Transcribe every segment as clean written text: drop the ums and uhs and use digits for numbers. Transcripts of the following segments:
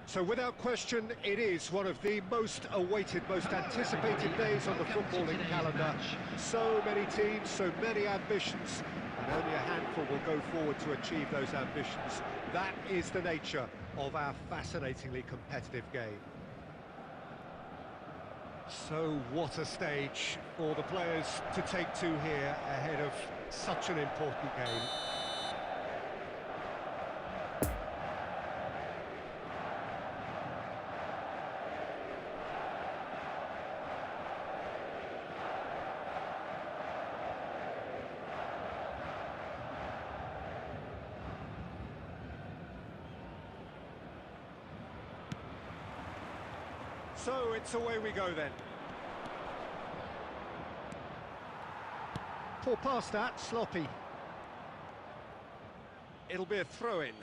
So without question, it is one of the most awaited, most anticipated days on the footballing calendar. So many teams, so many ambitions, and only a handful will go forward to achieve those ambitions. That is the nature of our fascinatingly competitive game. So what a stage for the players to take to here ahead of such an important game. So it's away we go then. Poor pass that, sloppy. It'll be a throw-in.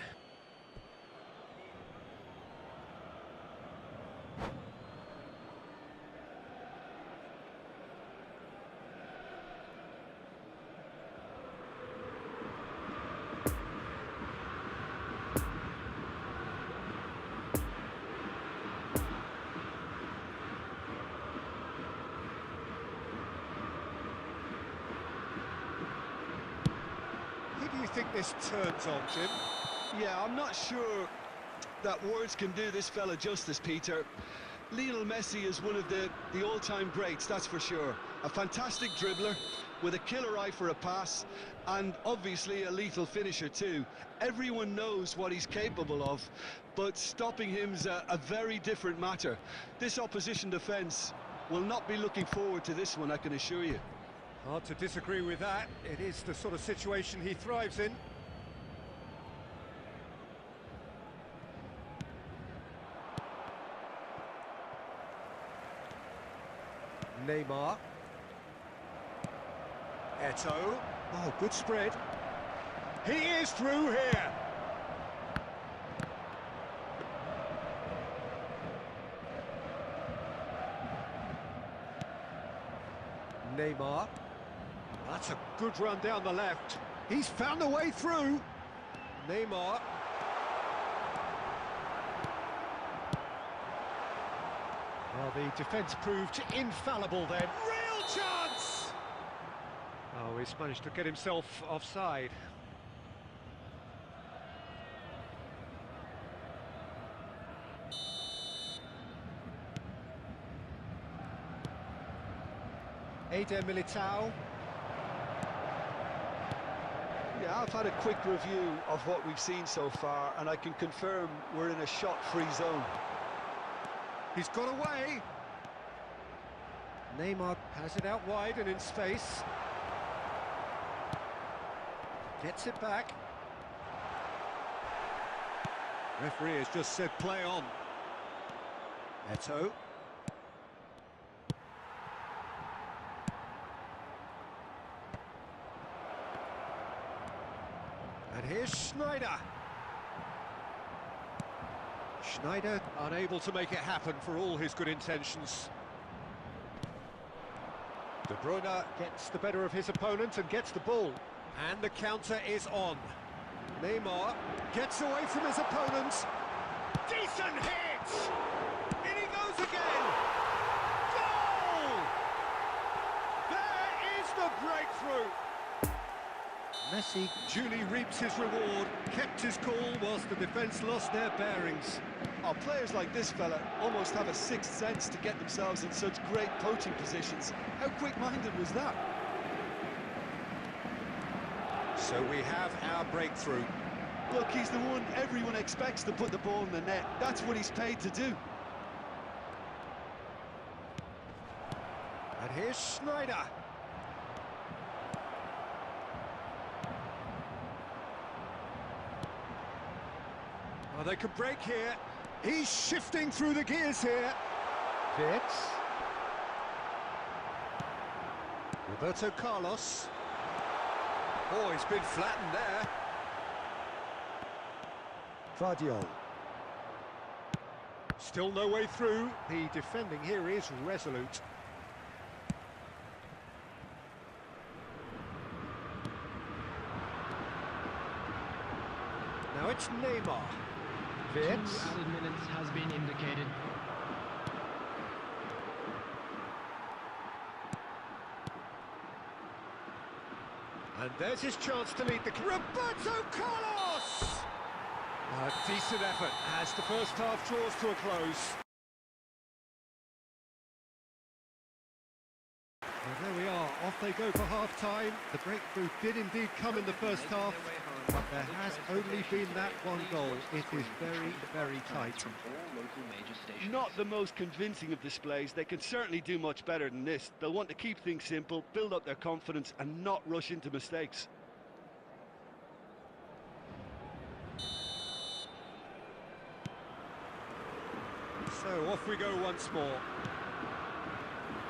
Who do you think this turns on, Jim? Yeah, I'm not sure that words can do this fella justice, Peter. Lionel Messi is one of the all-time greats, that's for sure. A fantastic dribbler with a killer eye for a pass and obviously a lethal finisher too. Everyone knows what he's capable of, but stopping him's a very different matter. This opposition defence will not be looking forward to this one, I can assure you. Hard to disagree with that. It is the sort of situation he thrives in. Neymar. Eto'o. Oh, good spread. He is through here. Neymar. That's a good run down the left. He's found a way through. Neymar. Well, the defence proved infallible then. Real chance! Oh, he's managed to get himself offside. Eder Militao. Yeah, I've had a quick review of what we've seen so far, and I can confirm we're in a shot-free zone. He's got away. Neymar has it out wide and in space. Gets it back. Referee has just said play on. Eto'o. And here's Schneider. Schneider unable to make it happen for all his good intentions. De Bruyne gets the better of his opponent and gets the ball. And the counter is on. Neymar gets away from his opponent. Decent hit! In he goes again! Goal! There is the breakthrough! Messi duly reaps his reward, kept his cool whilst the defence lost their bearings. Oh, players like this fella almost have a sixth sense to get themselves in such great poaching positions. How quick-minded was that? So we have our breakthrough. Look, he's the one everyone expects to put the ball in the net. That's what he's paid to do. And here's Schneider. Oh, they could break here. He's shifting through the gears here. Fits. Roberto Carlos. Oh, he's been flattened there. Vardiol. Still no way through. The defending here is resolute. Now it's Neymar. Vitz. 2 added minutes has been indicated. And there's his chance to lead the... Roberto Carlos! A decent effort as the first half draws to a close. Well, there we are, off they go for half-time. The breakthrough did indeed come in the first half, but there has only been that one goal. It is very, very tight. Not the most convincing of displays. They can certainly do much better than this. They'll want to keep things simple, build up their confidence and not rush into mistakes. So off we go once more.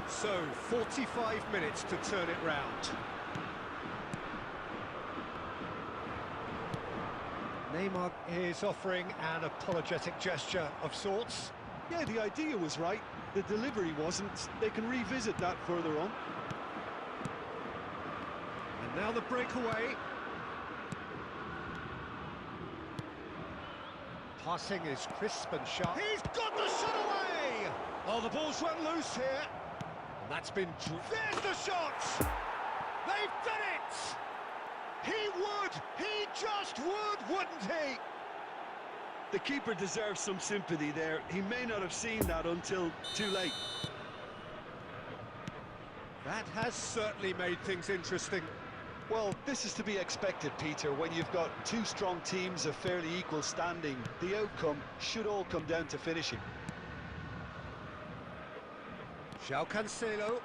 So 45 minutes to turn it round. Neymar is offering an apologetic gesture of sorts. Yeah, the idea was right. The delivery wasn't. They can revisit that further on. And now the breakaway. Passing is crisp and sharp. He's got the shot away! Oh, the ball's run loose here. And that's been... There's the shot! They've done it! He would! He just would, wouldn't he? The keeper deserves some sympathy there. He may not have seen that until too late. That has certainly made things interesting. Well, this is to be expected, Peter. When you've got two strong teams of fairly equal standing, the outcome should all come down to finishing. João Cancelo.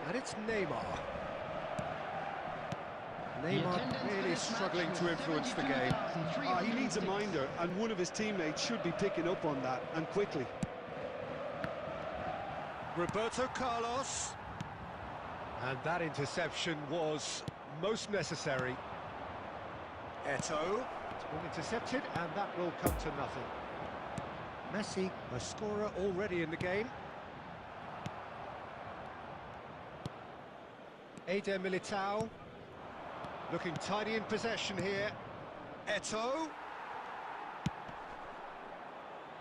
And it's Neymar. Neymar really struggling to influence the game. He needs a minder, and one of his teammates should be picking up on that, and quickly. Roberto Carlos. And that interception was most necessary. Eto'o. It's been intercepted, and that will come to nothing. Messi, a scorer already in the game. Eder Militao. Looking tidy in possession here. Eto'o.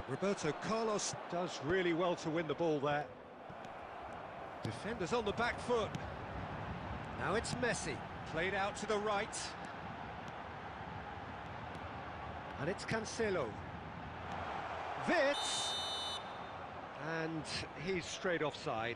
Roberto Carlos does really well to win the ball there. Defenders on the back foot. Now it's Messi. Played out to the right. And it's Cancelo. Vitz. And he's straight offside.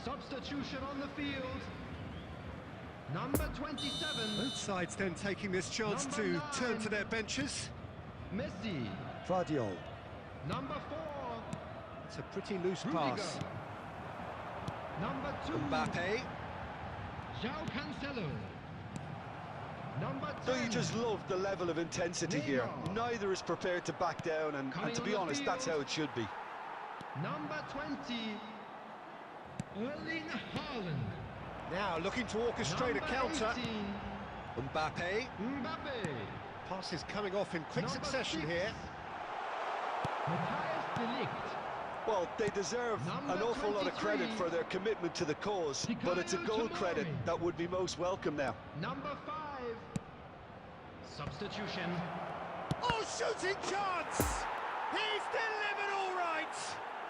Substitution on the field. Number 27. Both sides then taking this chance Number to 9. turn to their benches. Messi. Vardiol. Number 4. It's a pretty loose Rudiger. pass. Number 2. Mbappe. João Cancelo. Number 10. Don't you just love the level of intensity here? Neymar. Neither is prepared to back down, and to be honest, that's how it should be. Number 20. Erling Haaland. Now looking to orchestrate a counter. 18. Mbappe. Mbappe. Passes coming off in quick Number succession 6. here. Matthias de Ligt. Well, they deserve Number an awful lot of 23. credit for their commitment to the cause, but it's a goal credit that would be most welcome now. Number 5. Substitution. Oh, shooting chance! He's delivered all right!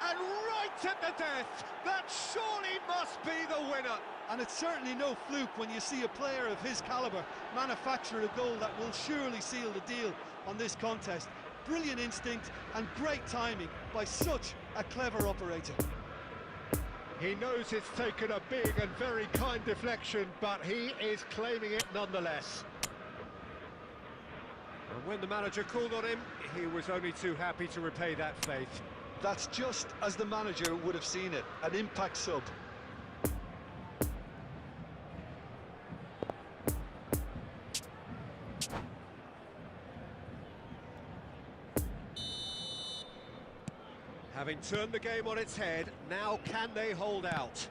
And right at the death! That surely must be the winner! And it's certainly no fluke when you see a player of his calibre manufacture a goal that will surely seal the deal on this contest. Brilliant instinct and great timing by such a clever operator. He knows it's taken a big and very kind deflection, but he is claiming it nonetheless. And when the manager called on him, he was only too happy to repay that faith. That's just as the manager would have seen it, an impact sub. Having turned the game on its head, now can they hold out?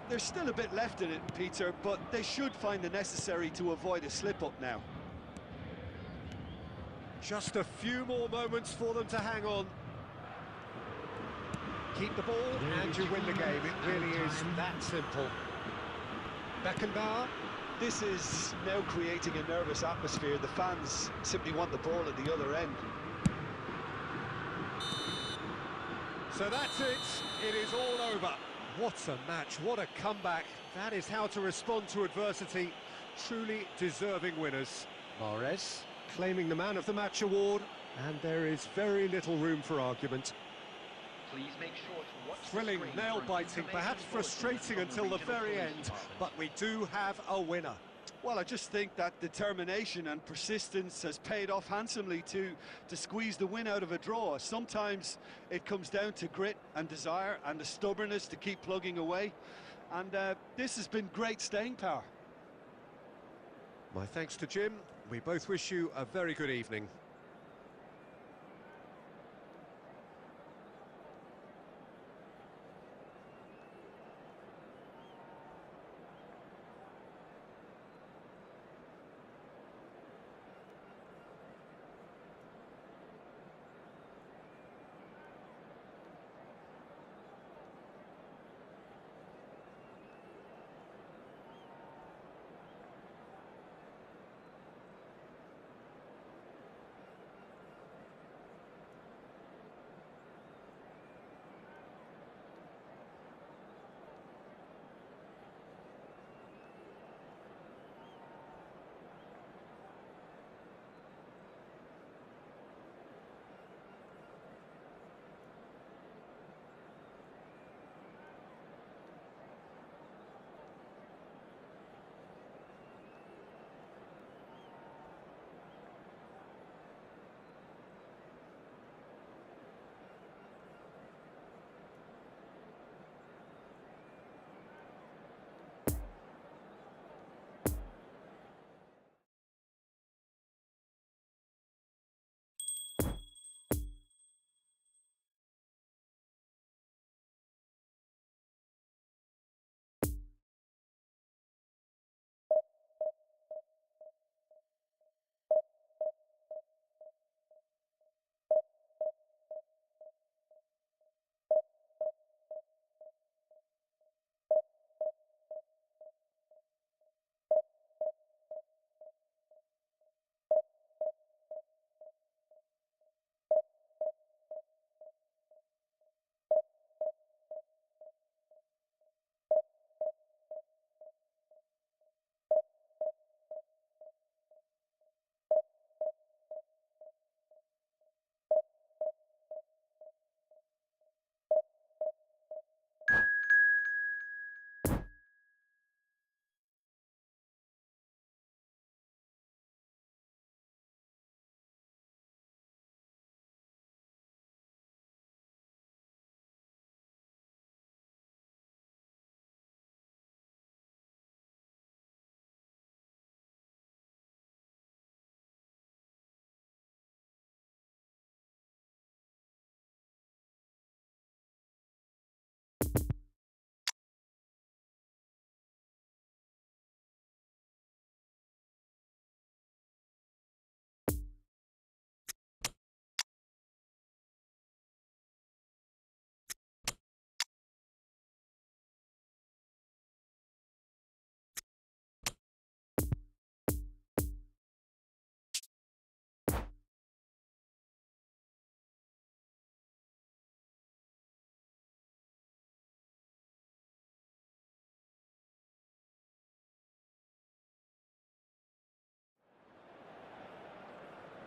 There's still a bit left in it, Peter, but they should find the necessary to avoid a slip-up now. Just a few more moments for them to hang on. Keep the ball and you win the game. It really is that simple. Beckenbauer. This is now creating a nervous atmosphere. The fans simply want the ball at the other end. So that's it. It is all over. What a match, what a comeback. That is how to respond to adversity. Truly deserving winners. Mahrez claiming the Man of the Match award, and there is very little room for argument. Please make sure to watch Thrilling, nail-biting, perhaps frustrating until the very end, but we do have a winner. Well, I just think that determination and persistence has paid off handsomely to squeeze the win out of a draw. Sometimes it comes down to grit and desire and the stubbornness to keep plugging away. And this has been great staying power. My thanks to Jim. We both wish you a very good evening.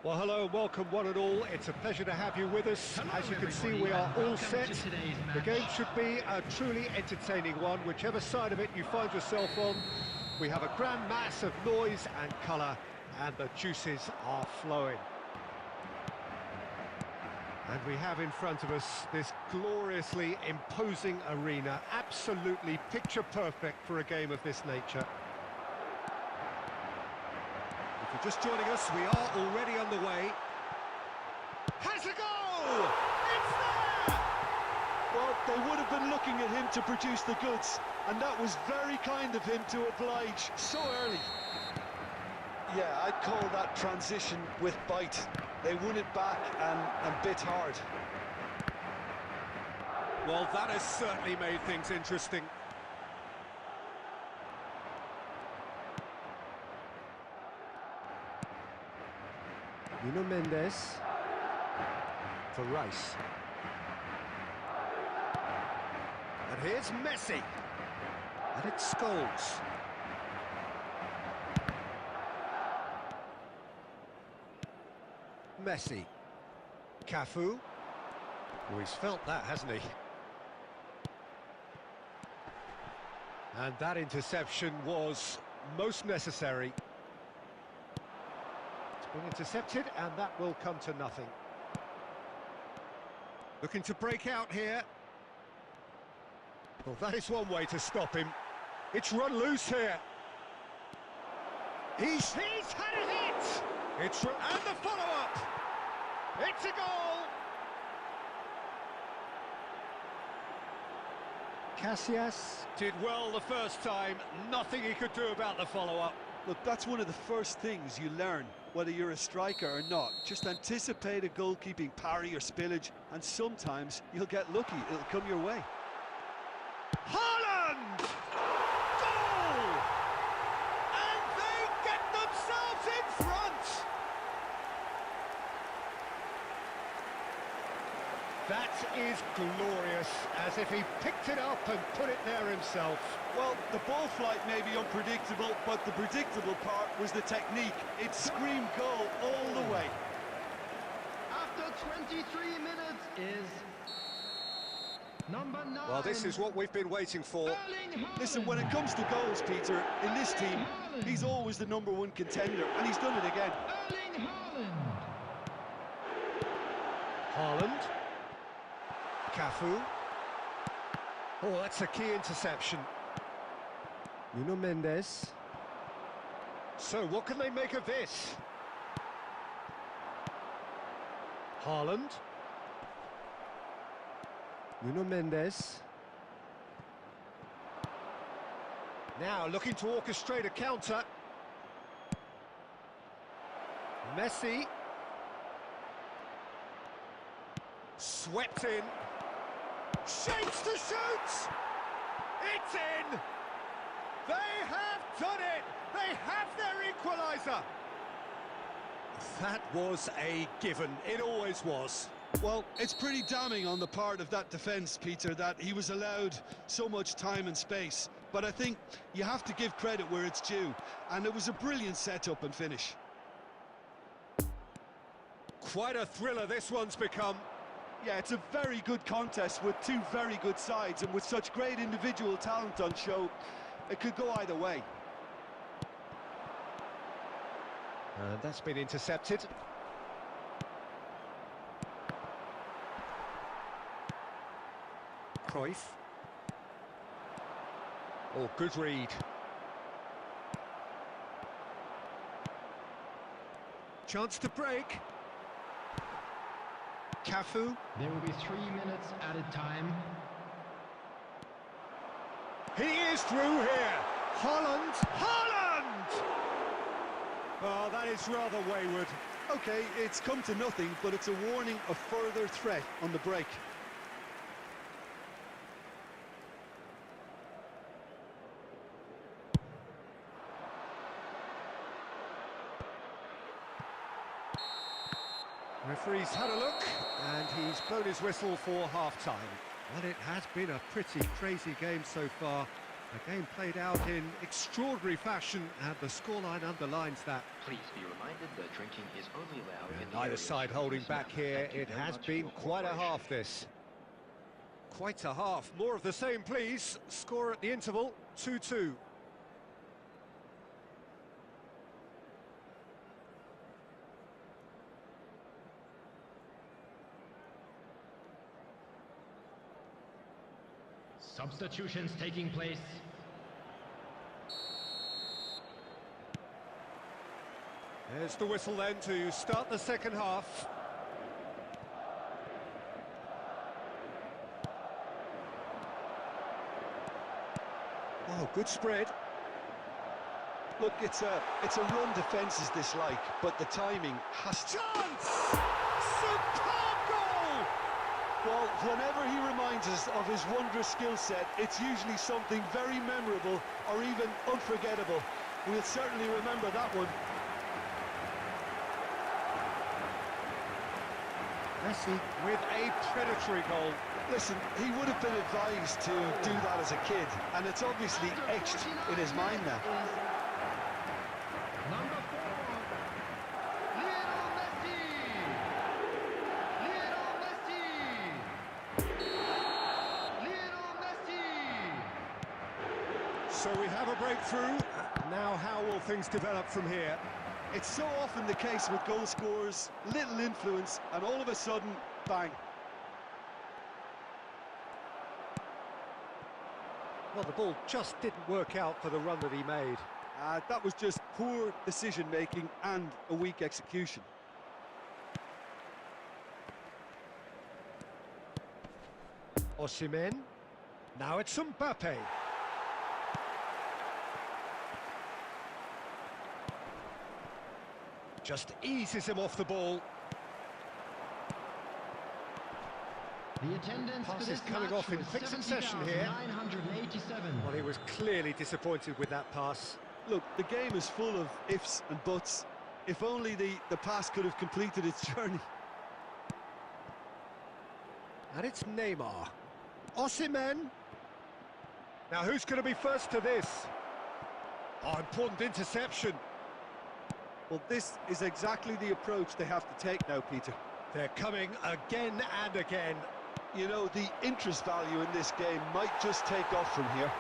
Well, hello and welcome one and all. It's a pleasure to have you with us. Hello, As you can see, everybody, we are and all welcome set. to today's The match. game should be a truly entertaining one, whichever side of it you find yourself on. We have a grand mass of noise and colour, and the juices are flowing. And we have in front of us this gloriously imposing arena, absolutely picture perfect for a game of this nature. If you're just joining us, we are already underway. Has a goal! It's there! Well, they would have been looking at him to produce the goods, and that was very kind of him to oblige so early. Yeah, I'd call that transition with bite. They won it back and bit hard. Well, that has certainly made things interesting. Nuno Mendes for Rice. And here's Messi. And it's Scholes. Messi. Cafu. Oh, he's felt that, hasn't he? And that interception was most necessary. It's been intercepted, and that will come to nothing. Looking to break out here. Well, that is one way to stop him. It's run loose here. He's had a hit! And the follow-up! It's a goal! Casillas did well the first time, nothing he could do about the follow-up. Look, that's one of the first things you learn, whether you're a striker or not. Just anticipate a goalkeeping parry or spillage, and sometimes you'll get lucky, it'll come your way. Haaland! Goal! And they get themselves in front! That is glorious, as if he picked it up and put it there himself. Well, the ball flight may be unpredictable, but the predictable part was the technique. It screamed goal all the way. After 23 minutes is number 9. Well, this is what we've been waiting for. Erling Haaland. Listen, when it comes to goals, Peter, in this team, he's always the #1 contender, and he's done it again. Erling Haaland. Haaland. Cafu. Oh, that's a key interception. Nuno Mendes. So, what can they make of this? Haaland. Nuno Mendes. Now, looking to orchestrate a counter. Messi. Swept in. Shapes to shoot! It's in! They have done it! They have their equaliser! That was a given. It always was. Well, it's pretty damning on the part of that defence, Peter, that he was allowed so much time and space. But I think you have to give credit where it's due, and it was a brilliant setup and finish. Quite a thriller this one's become. Yeah, it's a very good contest with two very good sides, and with such great individual talent on show, it could go either way. And that's been intercepted. Cruyff. Oh, good read. Chance to break. Cafu. There will be 3 minutes added time. He is through here. Haaland. Haaland! Oh, that is rather wayward. Okay, it's come to nothing, but it's a warning of further threat on the break. Referee's had a look, and he's blown his whistle for half-time. Well, it has been a pretty crazy game so far. The game played out in extraordinary fashion, and the scoreline underlines that. Please be reminded that drinking is only allowed in the Neither area side surrounding holding this back match. here. Thank you It very has much for been your quite a cooperation. half, this. Quite a half. More of the same, please. Score at the interval, 2-2. Substitutions taking place. There's the whistle then to start the second half. Oh, good spread. Look, it's a run defences dislike, but the timing has to... Chance! Superb goal! Well, whenever he reminds us of his wondrous skill set, it's usually something very memorable or even unforgettable. We'll certainly remember that one. Messi with a predatory goal. Listen, he would have been advised to do that as a kid, and it's obviously etched in his mind now. Number 4, Lionel Messi! Lionel Messi! Lionel Messi! So we have a breakthrough. Now how will things develop from here? It's so often the case with goal scorers, little influence, and all of a sudden, bang. Well, the ball just didn't work out for the run that he made. That was just poor decision-making and a weak execution. Osimhen. Now it's Mbappe. Just eases him off the ball. The attendance Pass for is this coming match off in was quick succession here. 70,987. Well, he was clearly disappointed with that pass. Look, the game is full of ifs and buts. If only the pass could have completed its journey. And it's Neymar. Osimhen. Now who's going to be first to this? Oh, important interception. Well, this is exactly the approach they have to take now, Peter. They're coming again and again. You know, the interest value in this game might just take off from here.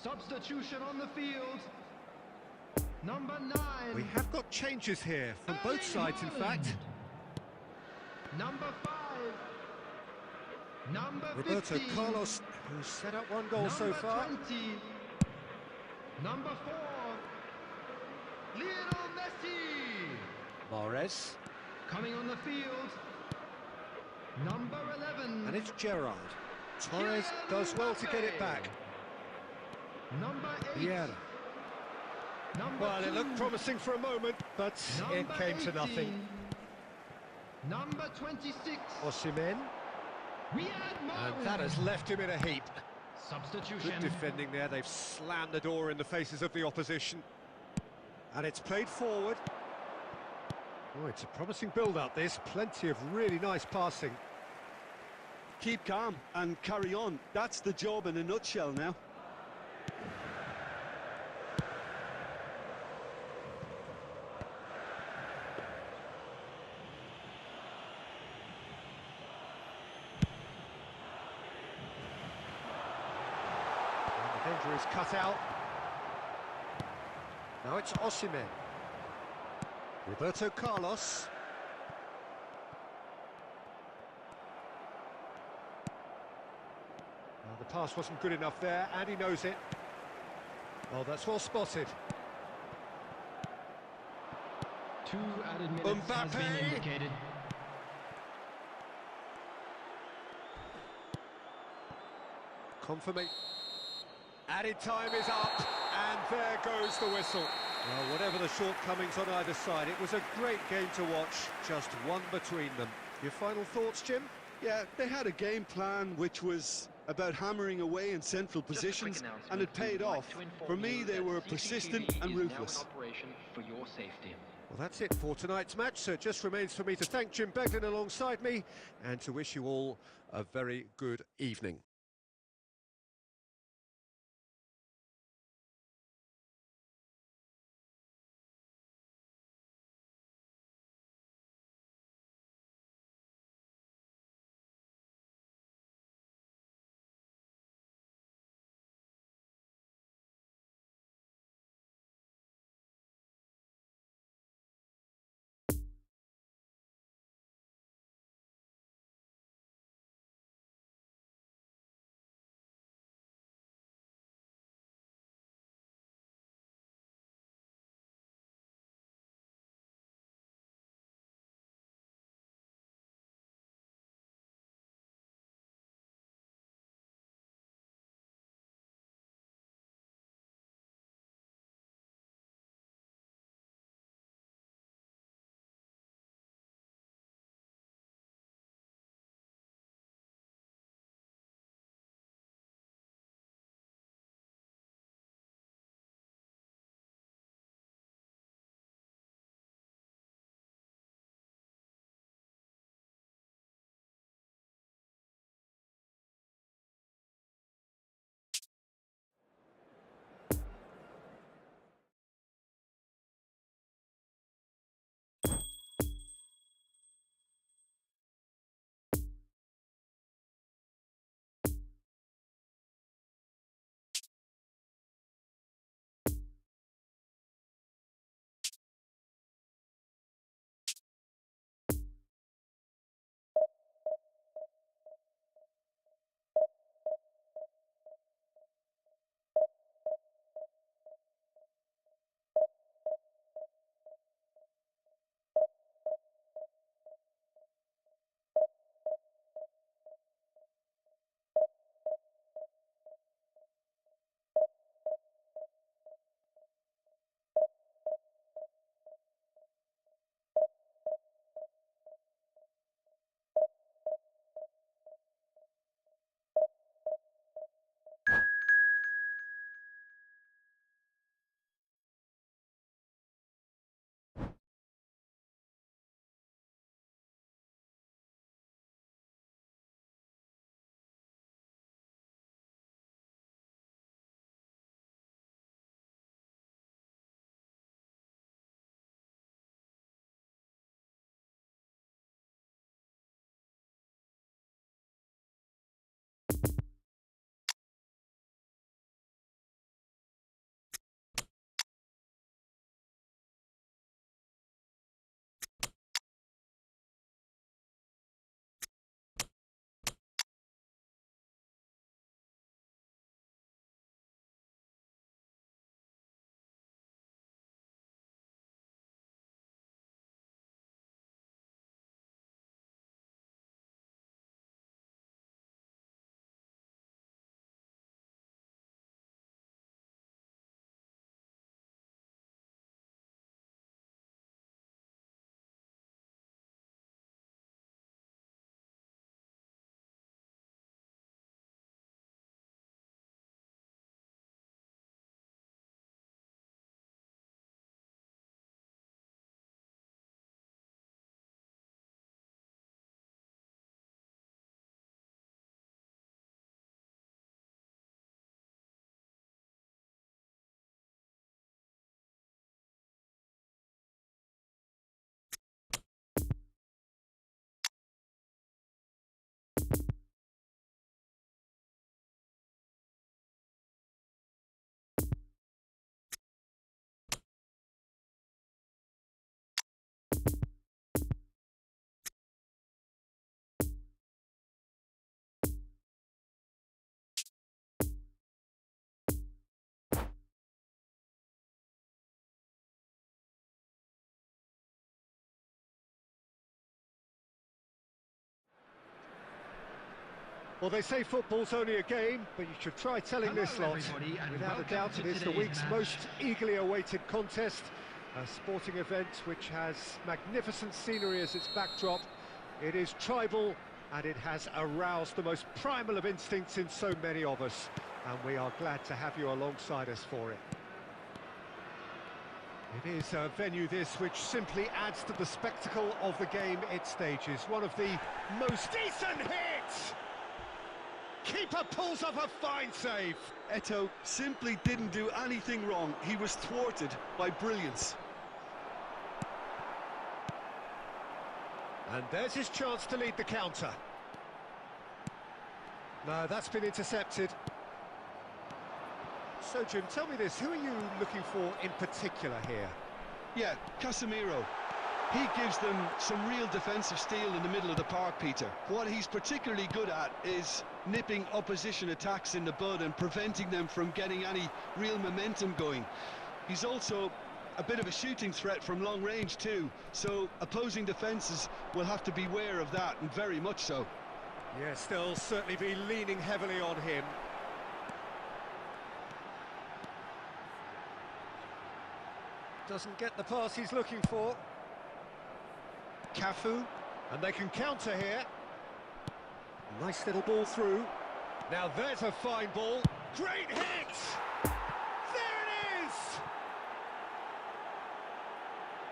Substitution on the field. Number 9. We have got changes here from both sides, in fact. Number 5. Number Roberto 15. Carlos, who's set up one goal so Number far. 20. Number 4. Lionel Messi. Mahrez. Coming on the field. Number 11. And it's Gerrard. Torres does well to get it back. Number 8. Vieira. Number Well, 2. it looked promising for a moment, but it Number came to 18. nothing. Number 26. Osimhen. Riyad And Mahrez. that has left him in a heap. Substitution. Good defending there. They've slammed the door in the faces of the opposition. And it's played forward. Oh, it's a promising build-up, this. Plenty of really nice passing. Keep calm and carry on. That's the job in a nutshell now. Boundaries cut out. Now it's Osimhen. Roberto Carlos. The pass wasn't good enough there, and he knows it. Oh, that's well spotted. 2 added minutes has been Mbappe! indicated. Confirmation. Added time is up, and there goes the whistle. Well, whatever the shortcomings on either side, it was a great game to watch, just one between them. Your final thoughts, Jim? Yeah, they had a game plan which was about hammering away in central positions, and it paid off. For me, they were persistent and ruthless. For your safety. Well, that's it for tonight's match, so it just remains for me to thank Jim Beglin alongside me and to wish you all a very good evening. Well, they say football's only a game, but you should try telling Hello, this lot. everybody, and Without a welcome doubt, to it is the today's week's match. most eagerly awaited contest. A sporting event which has magnificent scenery as its backdrop. It is tribal, and it has aroused the most primal of instincts in so many of us. And we are glad to have you alongside us for it. It is a venue this which simply adds to the spectacle of the game it stages. One of the most decent hits! Keeper pulls off a fine save. Eto'o simply didn't do anything wrong. He was thwarted by brilliance. And there's his chance to lead the counter. No, that's been intercepted. So, Jim, tell me this, who are you looking for in particular here? Yeah, Casemiro. He gives them some real defensive steel in the middle of the park, Peter. What he's particularly good at is nipping opposition attacks in the bud and preventing them from getting any real momentum going. He's also a bit of a shooting threat from long range too, so opposing defences will have to beware of that, and very much so. Yes, they'll certainly be leaning heavily on him. Doesn't get the pass he's looking for. Cafu, and they can counter here. Nice little ball through. Now there's a fine ball. Great hit! There it is!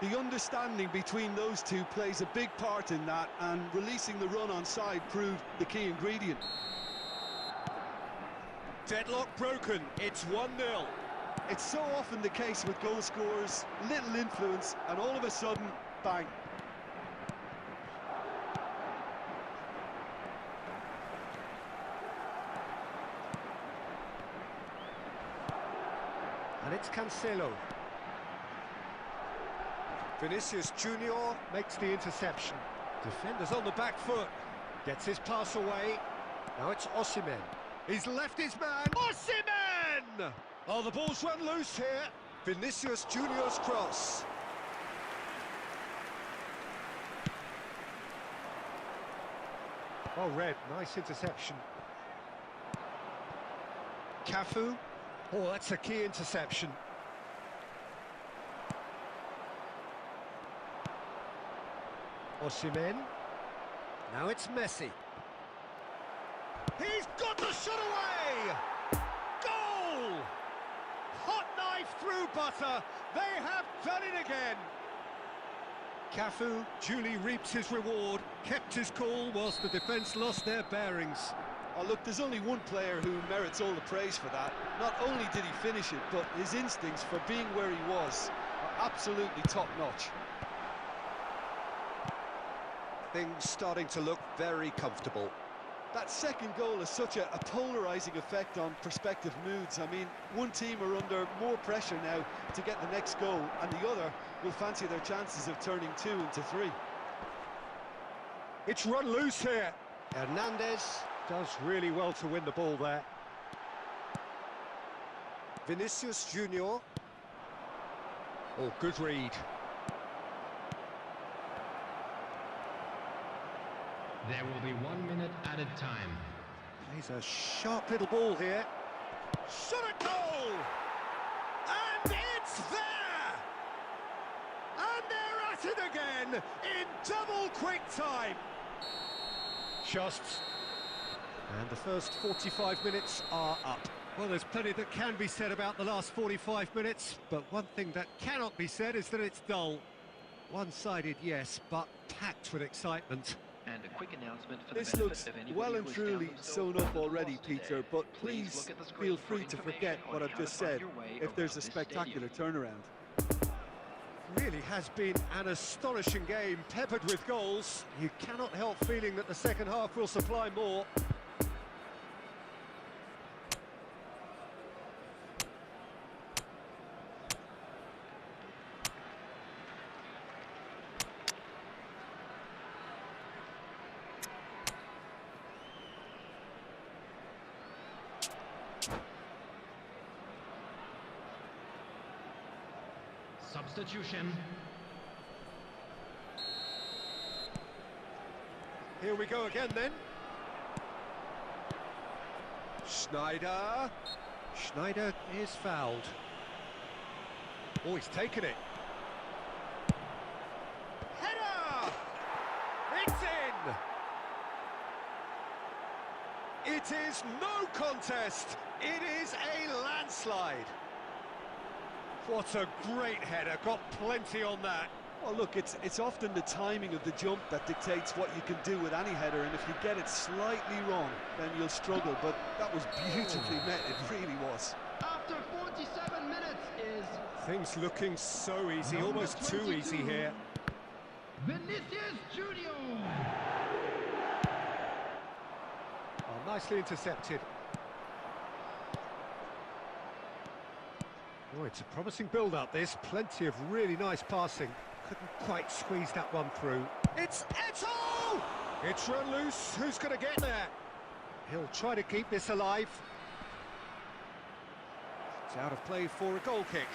The understanding between those two plays a big part in that, and releasing the run on side proved the key ingredient. Deadlock broken, it's 1-0. It's so often the case with goal scorers, little influence, and all of a sudden, bang. And it's Cancelo. Vinicius Junior makes the interception. Defender's on the back foot. Gets his pass away. Now it's Osimhen. He's left his man. Osimhen! Oh, the ball's run loose here. Vinicius Junior's cross. Oh, Red, nice interception. Cafu. Oh, that's a key interception. Osimhen. Now it's Messi. He's got the shot away! Goal! Hot knife through butter. They have done it again. Cafu duly reaps his reward, kept his cool whilst the defence lost their bearings. Oh, look, there's only one player who merits all the praise for that. Not only did he finish it, but his instincts for being where he was are absolutely top-notch. Things starting to look very comfortable. That second goal has such a polarising effect on prospective moods. I mean, one team are under more pressure now to get the next goal, and the other will fancy their chances of turning 2 into 3. It's run loose here. Hernandez does really well to win the ball there. Vinicius Junior. Oh, good read. There will be 1 minute added time. Plays a sharp little ball here. Shot at goal! And it's there! And they're at it again in double quick time. Just. And the first 45 minutes are up. Well, there's plenty that can be said about the last 45 minutes, but one thing that cannot be said is that it's dull. One-sided, yes, but packed with excitement. And a quick announcement for the This benefit looks of anybody well who and has truly found themselves sewn at up the already, lost Peter, today. but Please please look at the screen feel for free to forget information what on I've how just to find said your way if there's around a this spectacular stadium. turnaround. Really has been an astonishing game, peppered with goals. You cannot help feeling that the second half will supply more. Substitution. Here we go again then. Schneider. Schneider is fouled. Oh, he's taken it. Header! It's in! It is no contest. It is a landslide. What a great header. Got plenty on that. Well, look, it's often the timing of the jump that dictates what you can do with any header, and if you get it slightly wrong, then you'll struggle, but that was beautifully met, it really was. After 47 minutes is Things looking so easy, Number almost too 22. easy here. Vinicius Junior. Oh, nicely intercepted. Oh, it's a promising build-up, this. Plenty of really nice passing. Couldn't quite squeeze that one through. It's Eto'o! It's run loose. Who's going to get there? He'll try to keep this alive. It's out of play for a goal kick.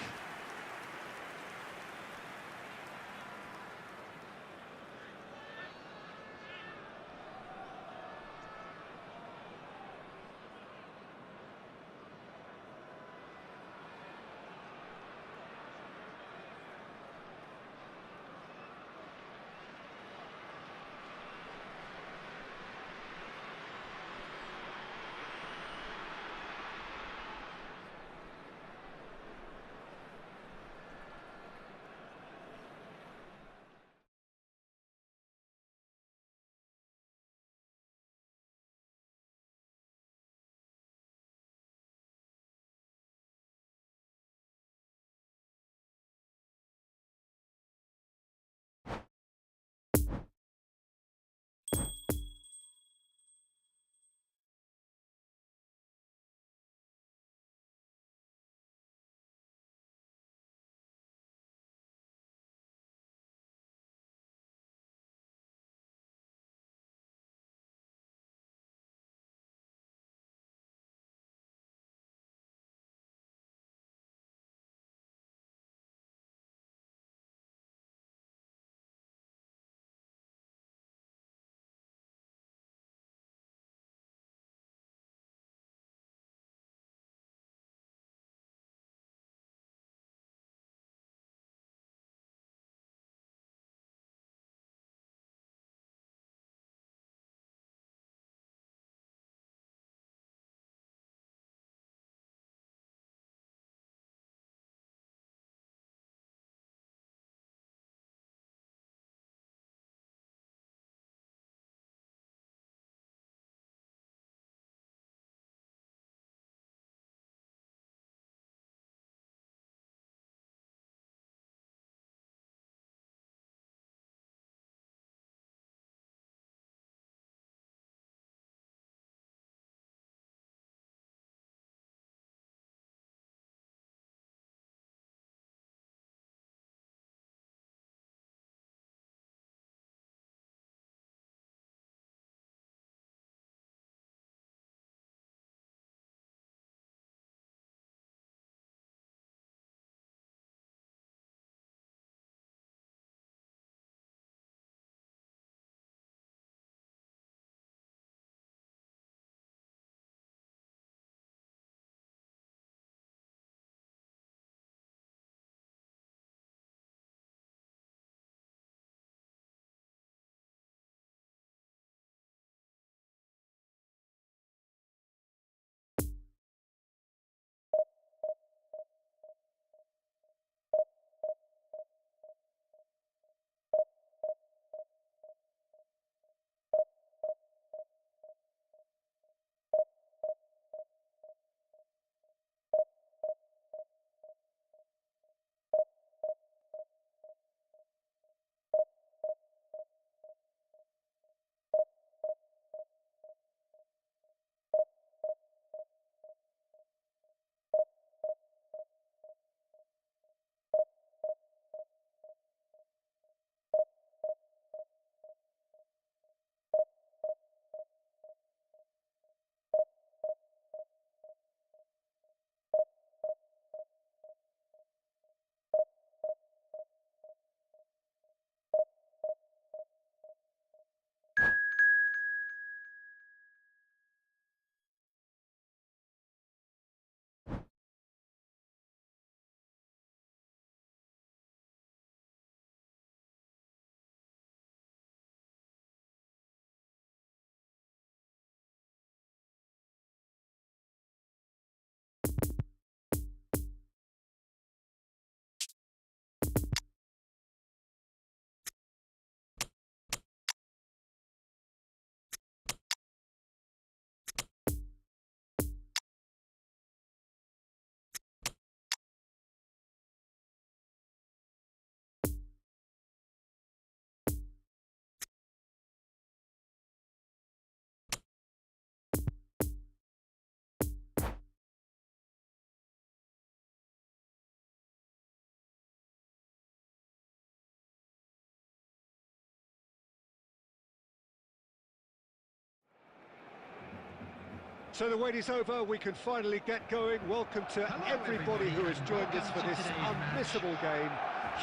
So the wait is over, we can finally get going. Welcome to everybody who has joined us for this unmissable game.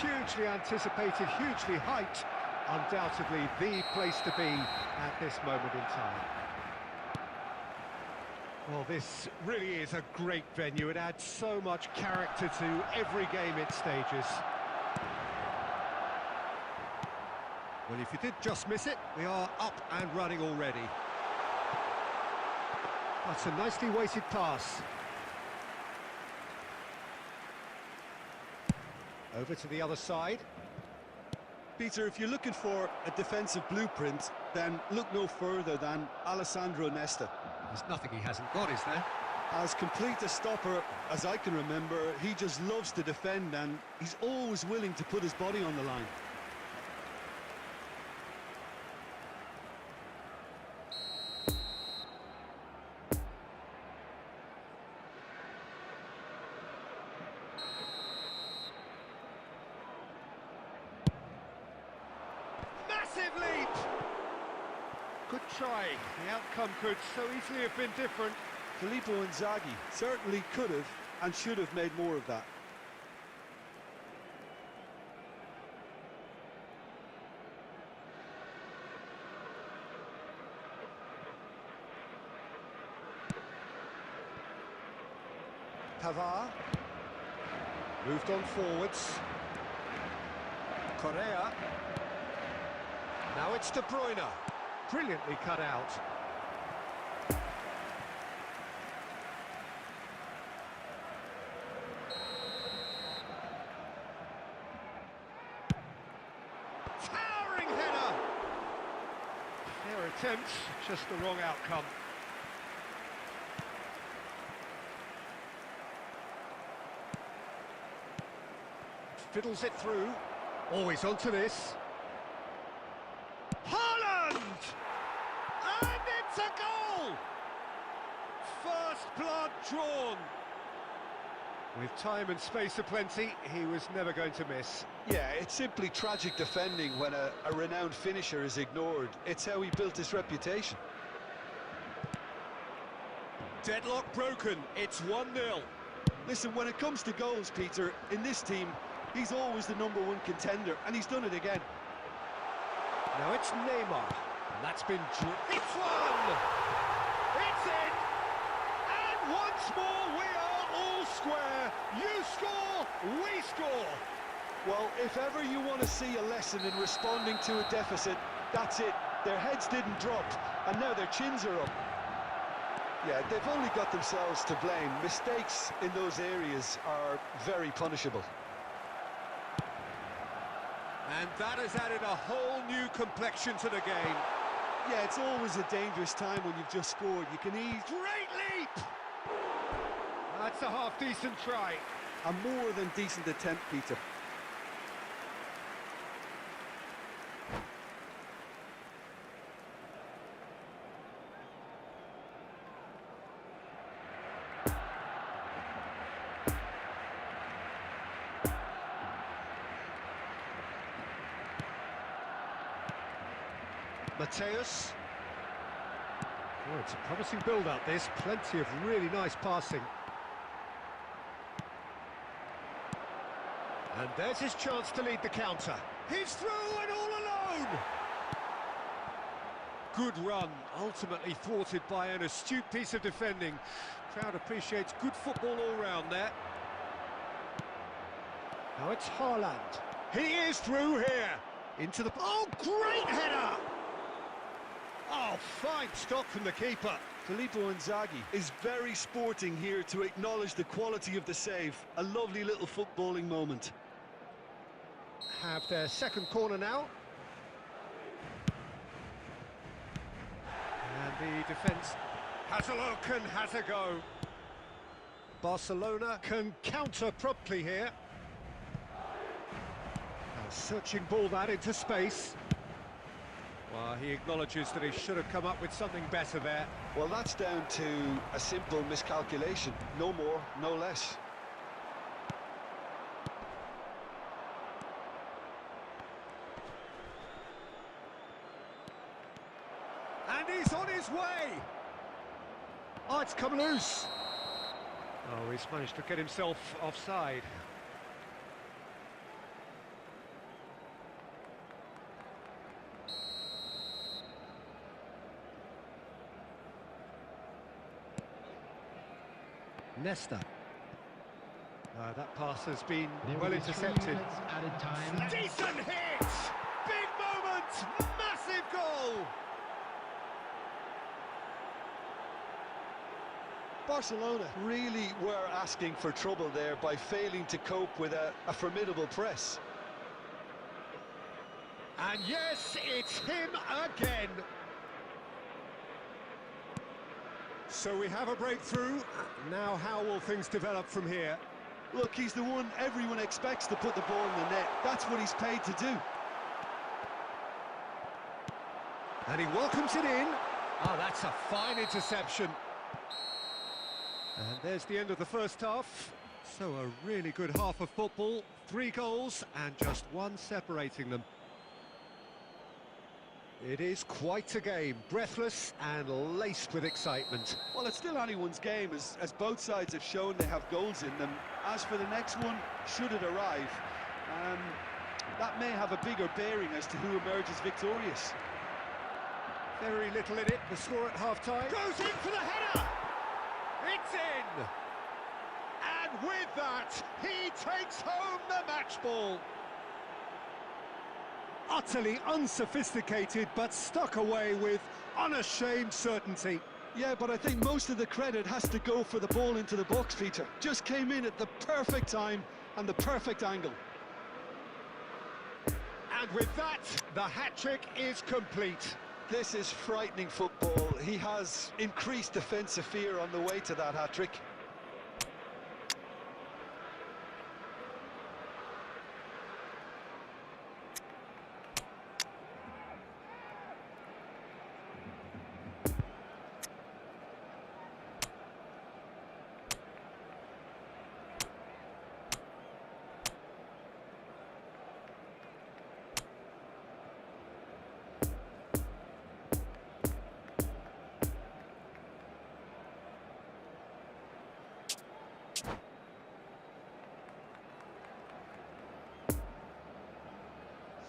Hugely anticipated, hugely hyped. Undoubtedly the place to be at this moment in time. Well, this really is a great venue. It adds so much character to every game it stages. Well, if you did just miss it, we are up and running already. That's a nicely weighted pass. Over to the other side. Peter, if you're looking for a defensive blueprint, then look no further than Alessandro Nesta. There's nothing he hasn't got, is there? As complete a stopper as I can remember, he just loves to defend and he's always willing to put his body on the line. Massive leap! Good try. The outcome could so easily have been different. Filippo Inzaghi certainly could have and should have made more of that. Pavard. Moved on forwards. Correa. Now it's De Bruyne. Brilliantly cut out. Towering header! Fair attempt, just the wrong outcome. Fiddles it through. Always onto this. Haaland! And it's a goal! First blood drawn. With time and space aplenty, he was never going to miss. Yeah, it's simply tragic defending when a renowned finisher is ignored. It's how he built his reputation. Deadlock broken, it's 1-0. Listen, when it comes to goals, Peter, in this team, he's always the #1 contender, and he's done it again. Now it's Neymar, and that's been... It's one! It's in! And once more we are all square. You score, we score. Well, if ever you want to see a lesson in responding to a deficit, that's it. Their heads didn't drop, and now their chins are up. Yeah, they've only got themselves to blame. Mistakes in those areas are very punishable. And that has added a whole new complexion to the game. Yeah, it's always a dangerous time when you've just scored. You can ease... Great leap! That's a half-decent try. A more than decent attempt, Peter. Mateus. Oh, it's a promising build-up, this. Plenty of really nice passing. And there's his chance to lead the counter. He's through and all alone! Good run, ultimately thwarted by an astute piece of defending. Crowd appreciates good football all round there. Now it's Haaland. He is through here! Into the... Oh, great header! Oh, fine stop from the keeper. Filippo Inzaghi is very sporting here to acknowledge the quality of the save. A lovely little footballing moment. Have their second corner now. And the defence has a look and has a go. Barcelona can counter promptly here. A searching ball that into space. Well, he acknowledges that he should have come up with something better there. Well, that's down to a simple miscalculation. No more, no less. And he's on his way! Oh, it's come loose. Oh, he's managed to get himself offside. Nesta. That pass has been well intercepted. Added time. Decent hit! Big moment! Massive goal! Barcelona really were asking for trouble there by failing to cope with a formidable press. And yes, it's him again. So we have a breakthrough. Now how will things develop from here? Look, he's the one everyone expects to put the ball in the net. That's what he's paid to do. And he welcomes it in. Oh, that's a fine interception. And there's the end of the first half. So a really good half of football. 3 goals and just 1 separating them. It is quite a game, breathless and laced with excitement. Well, it's still anyone's game, as both sides have shown they have goals in them. As for the next one, should it arrive, that may have a bigger bearing as to who emerges victorious. Very little in it, the score at half-time. Goes in for the header! It's in! And with that, he takes home the match ball. Utterly unsophisticated, but stuck away with unashamed certainty. Yeah, but I think most of the credit has to go for the ball into the box, Peter. Just came in at the perfect time and the perfect angle. And with that, the hat-trick is complete. This is frightening football. He has increased defensive fear on the way to that hat-trick.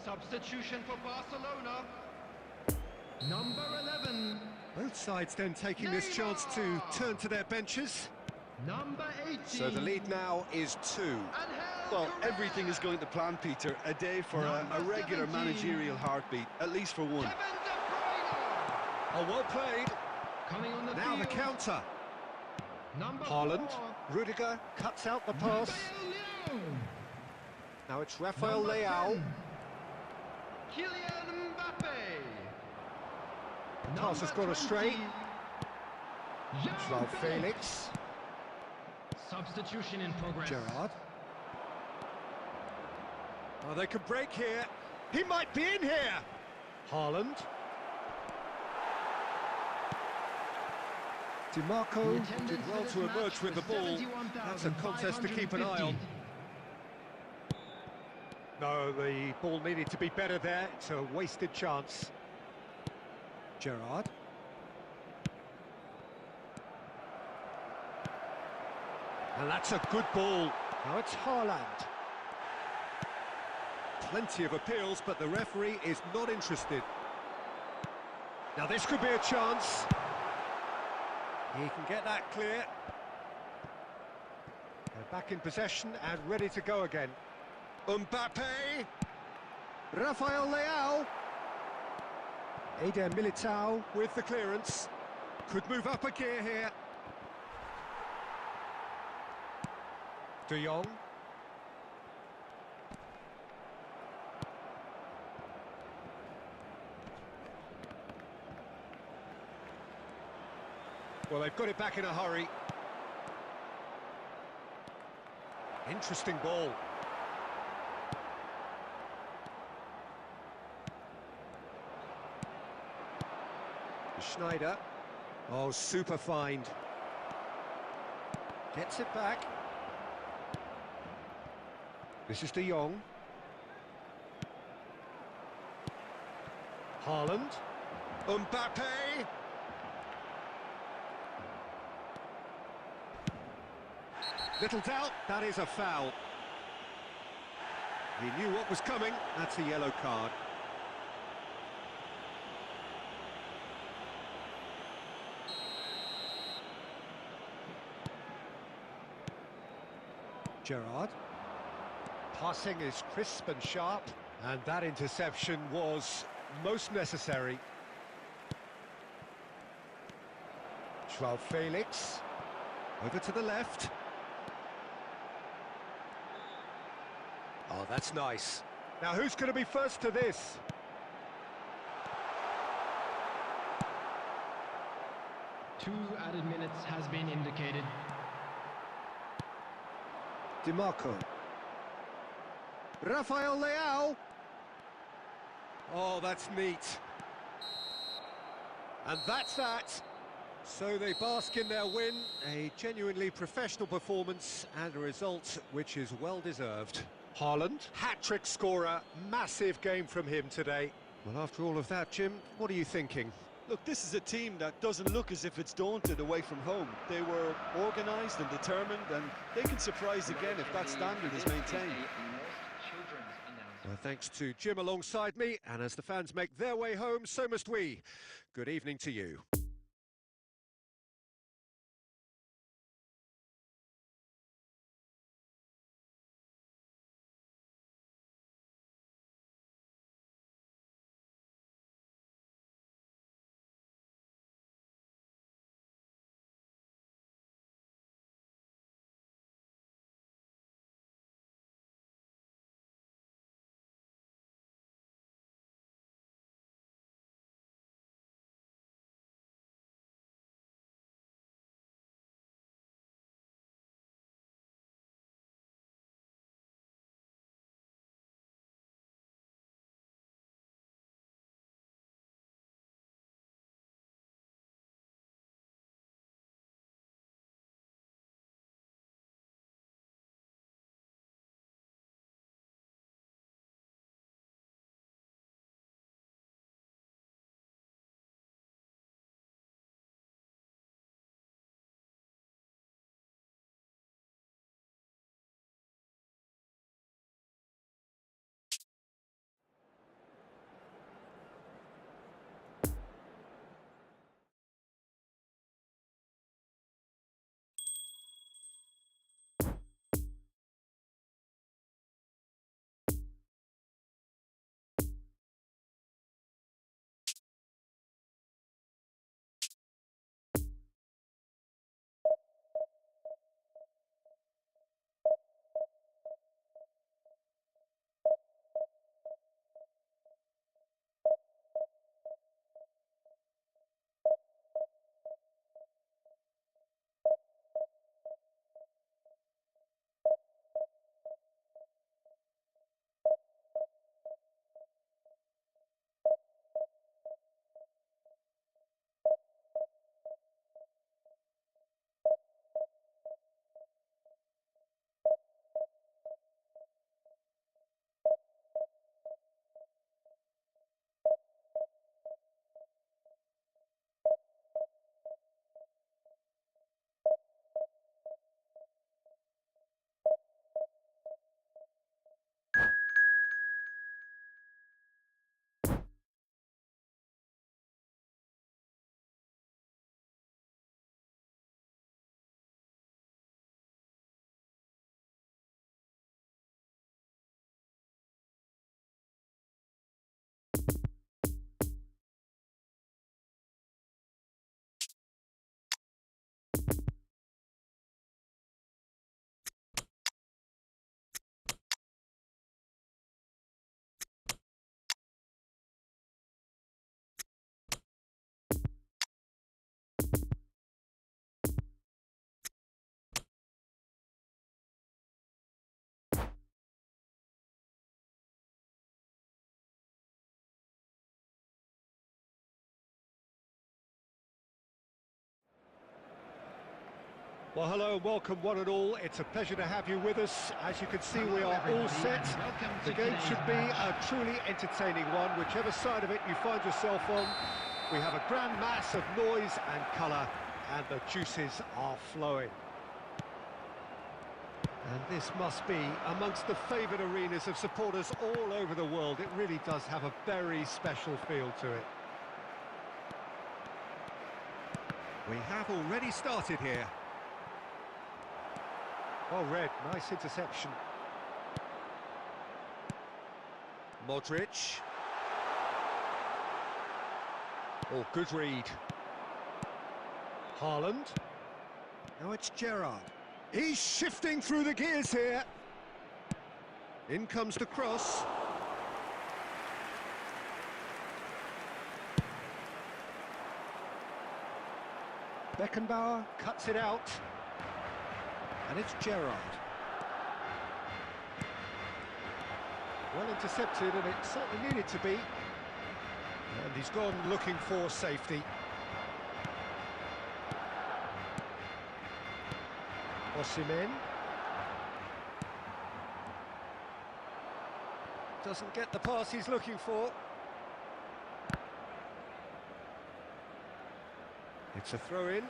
Substitution for Barcelona. Number 11. Both sides then taking this chance to turn to their benches. Number 18. So the lead now is 2. Well, everything is going to plan, Peter. A day for a regular 17. managerial heartbeat, at least for one. Kevin De Bruyne. Oh, well played. Coming on the Now the field. counter. Number Haaland. 4. Rudiger cuts out the pass. Rafael Leão. Now it's Rafael Number Leão. 10. Kylian Mbappe. Pass has Number gone astray. 20. Joao Felix. Substitution in progress. Gerrard. Oh, they could break here. He might be in here. Haaland. DiMarco did well to emerge with the ball. That's a contest to keep an eye on. No, the ball needed to be better there. It's a wasted chance. Gerrard. And that's a good ball. Now it's Haaland. Plenty of appeals, but the referee is not interested. Now this could be a chance. He can get that clear. They're back in possession and ready to go again. Mbappe. Rafael Leão. Eder Militao with the clearance. Could move up a gear here. De Jong. Well, they've got it back in a hurry. Interesting ball. Schneider. Oh, super find. Gets it back. This is De Jong. Haaland. Mbappe. Little doubt, that is a foul. He knew what was coming, that's a yellow card. Gerrard. Passing is crisp and sharp, and that interception was most necessary. Joao Felix. Over to the left. Oh, that's nice. Now, who's going to be first to this? 2 added minutes has been indicated. DiMarco. Rafael Leao. Oh, that's neat. And that's that. So they bask in their win, a genuinely professional performance and a result which is well deserved. Haaland, hat-trick scorer, massive game from him today. Well, after all of that, Jim, what are you thinking? Look, this is a team that doesn't look as if it's daunted away from home. They were organised and determined, and they can surprise again if that standard is maintained. Well, thanks to Jim alongside me, and as the fans make their way home, so must we. Good evening to you. Well, hello and welcome one and all. It's a pleasure to have you with us. As you can see, we are all set. The game should be a truly entertaining one, whichever side of it you find yourself on. We have a grand mass of noise and colour, and the juices are flowing. And this must be amongst the favoured arenas of supporters all over the world. It really does have a very special feel to it. We have already started here. Well read, nice interception. Modric. Oh, good read. Haaland. Now it's Gerrard. He's shifting through the gears here. In comes the cross. Beckenbauer cuts it out. And it's Gerrard. Well intercepted, and it certainly needed to be. And he's gone looking for safety. Osimhen. Doesn't get the pass he's looking for. It's a throw-in.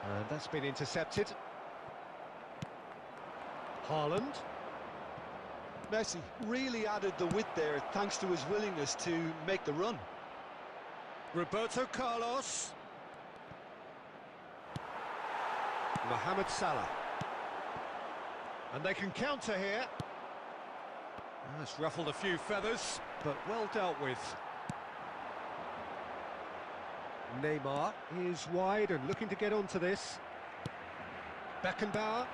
And that's been intercepted. Haaland. Messi really added the width there thanks to his willingness to make the run. Roberto Carlos. Mohamed Salah. And they can counter here. That's ruffled a few feathers, but well dealt with. Neymar is wide and looking to get onto this. Beckenbauer.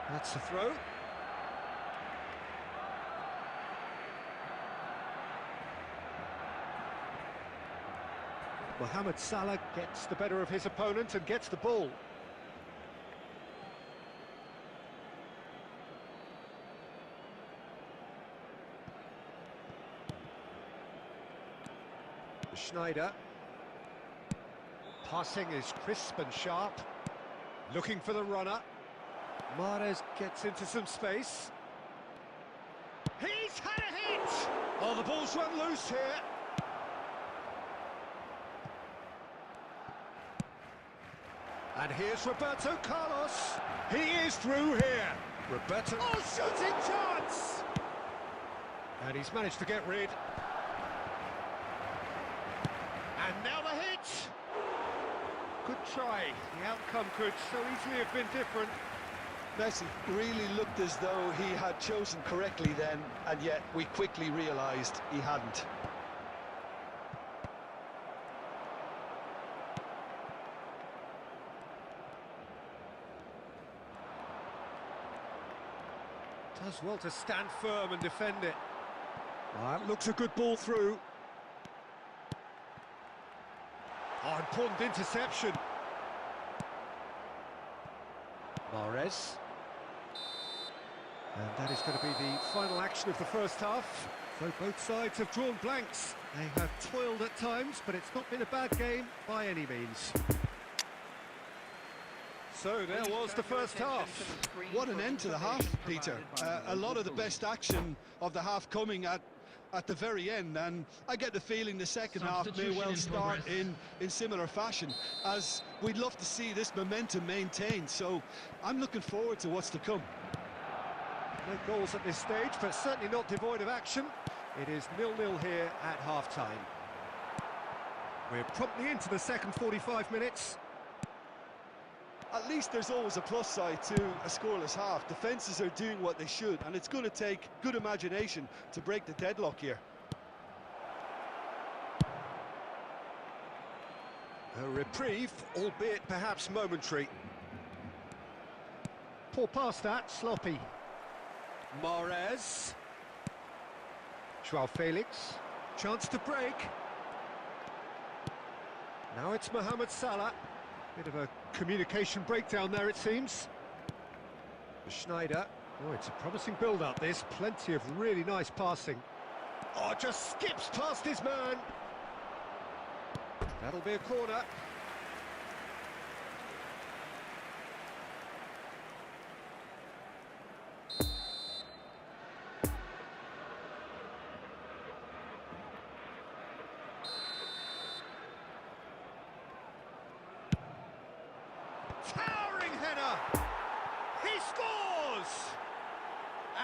That's a throw. Mohamed Salah gets the better of his opponent and gets the ball. Schneider. Passing is crisp and sharp. Looking for the runner. Mahrez gets into some space. He's had a hit! Oh, the ball's run loose here. And here's Roberto Carlos. He is through here. Roberto. Oh, shooting chance! And he's managed to get rid. And now the hit! Good try. The outcome could so easily have been different. Messi really looked as though he had chosen correctly then, and yet we quickly realised he hadn't. Does well to stand firm and defend it. That looks a good ball through. Oh, important interception. Mahrez. And that is going to be the final action of the first half. So both sides have drawn blanks. They have toiled at times, but it's not been a bad game by any means. So there was the first half. What an end to the half, Peter. A lot of the best action of the half coming at the very end, and I get the feeling the second half may well start in similar fashion, as we'd love to see this momentum maintained. So I'm looking forward to what's to come. No goals at this stage, but certainly not devoid of action. It is 0-0 here at half-time. We're promptly into the second 45 minutes. At least there's always a plus side to a scoreless half. Defences are doing what they should, and it's going to take good imagination to break the deadlock here. A reprieve, albeit perhaps momentary. Poor pass that, sloppy. Mahrez. Joao Felix. Chance to break. Now it's Mohamed Salah. Bit of a communication breakdown there, it seems. Schneider. Oh, it's a promising build-up, this. Plenty of really nice passing. Oh, just skips past his man. That'll be a corner.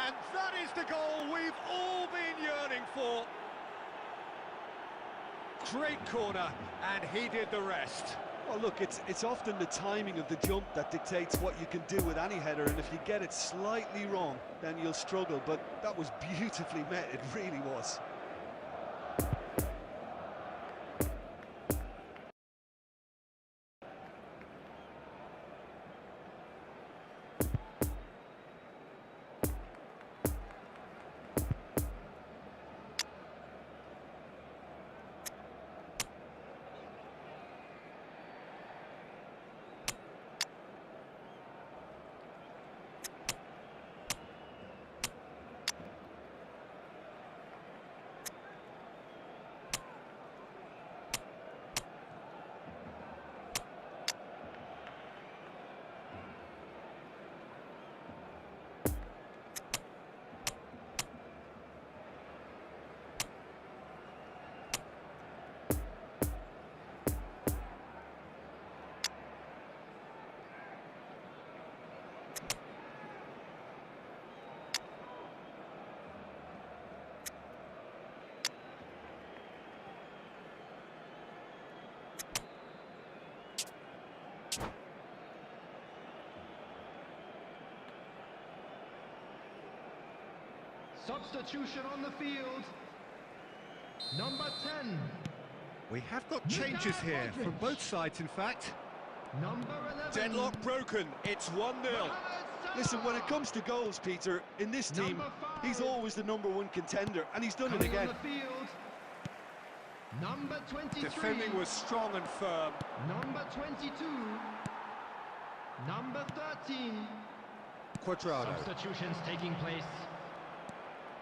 And that is the goal we've all been yearning for. Great corner, and he did the rest. Well, look, it's often the timing of the jump that dictates what you can do with any header, and if you get it slightly wrong, then you'll struggle. But that was beautifully met, it really was. Substitution on the field. Number 10. We have got changes here from both sides, in fact. Number 11. Deadlock broken, it's 1-0. Listen, when it comes to goals, Peter, in this team, he's always the #1 contender, and he's done it again. On the field. Number 23. Defending was strong and firm. Number 22. Number 13. Quadrado. Substitutions taking place.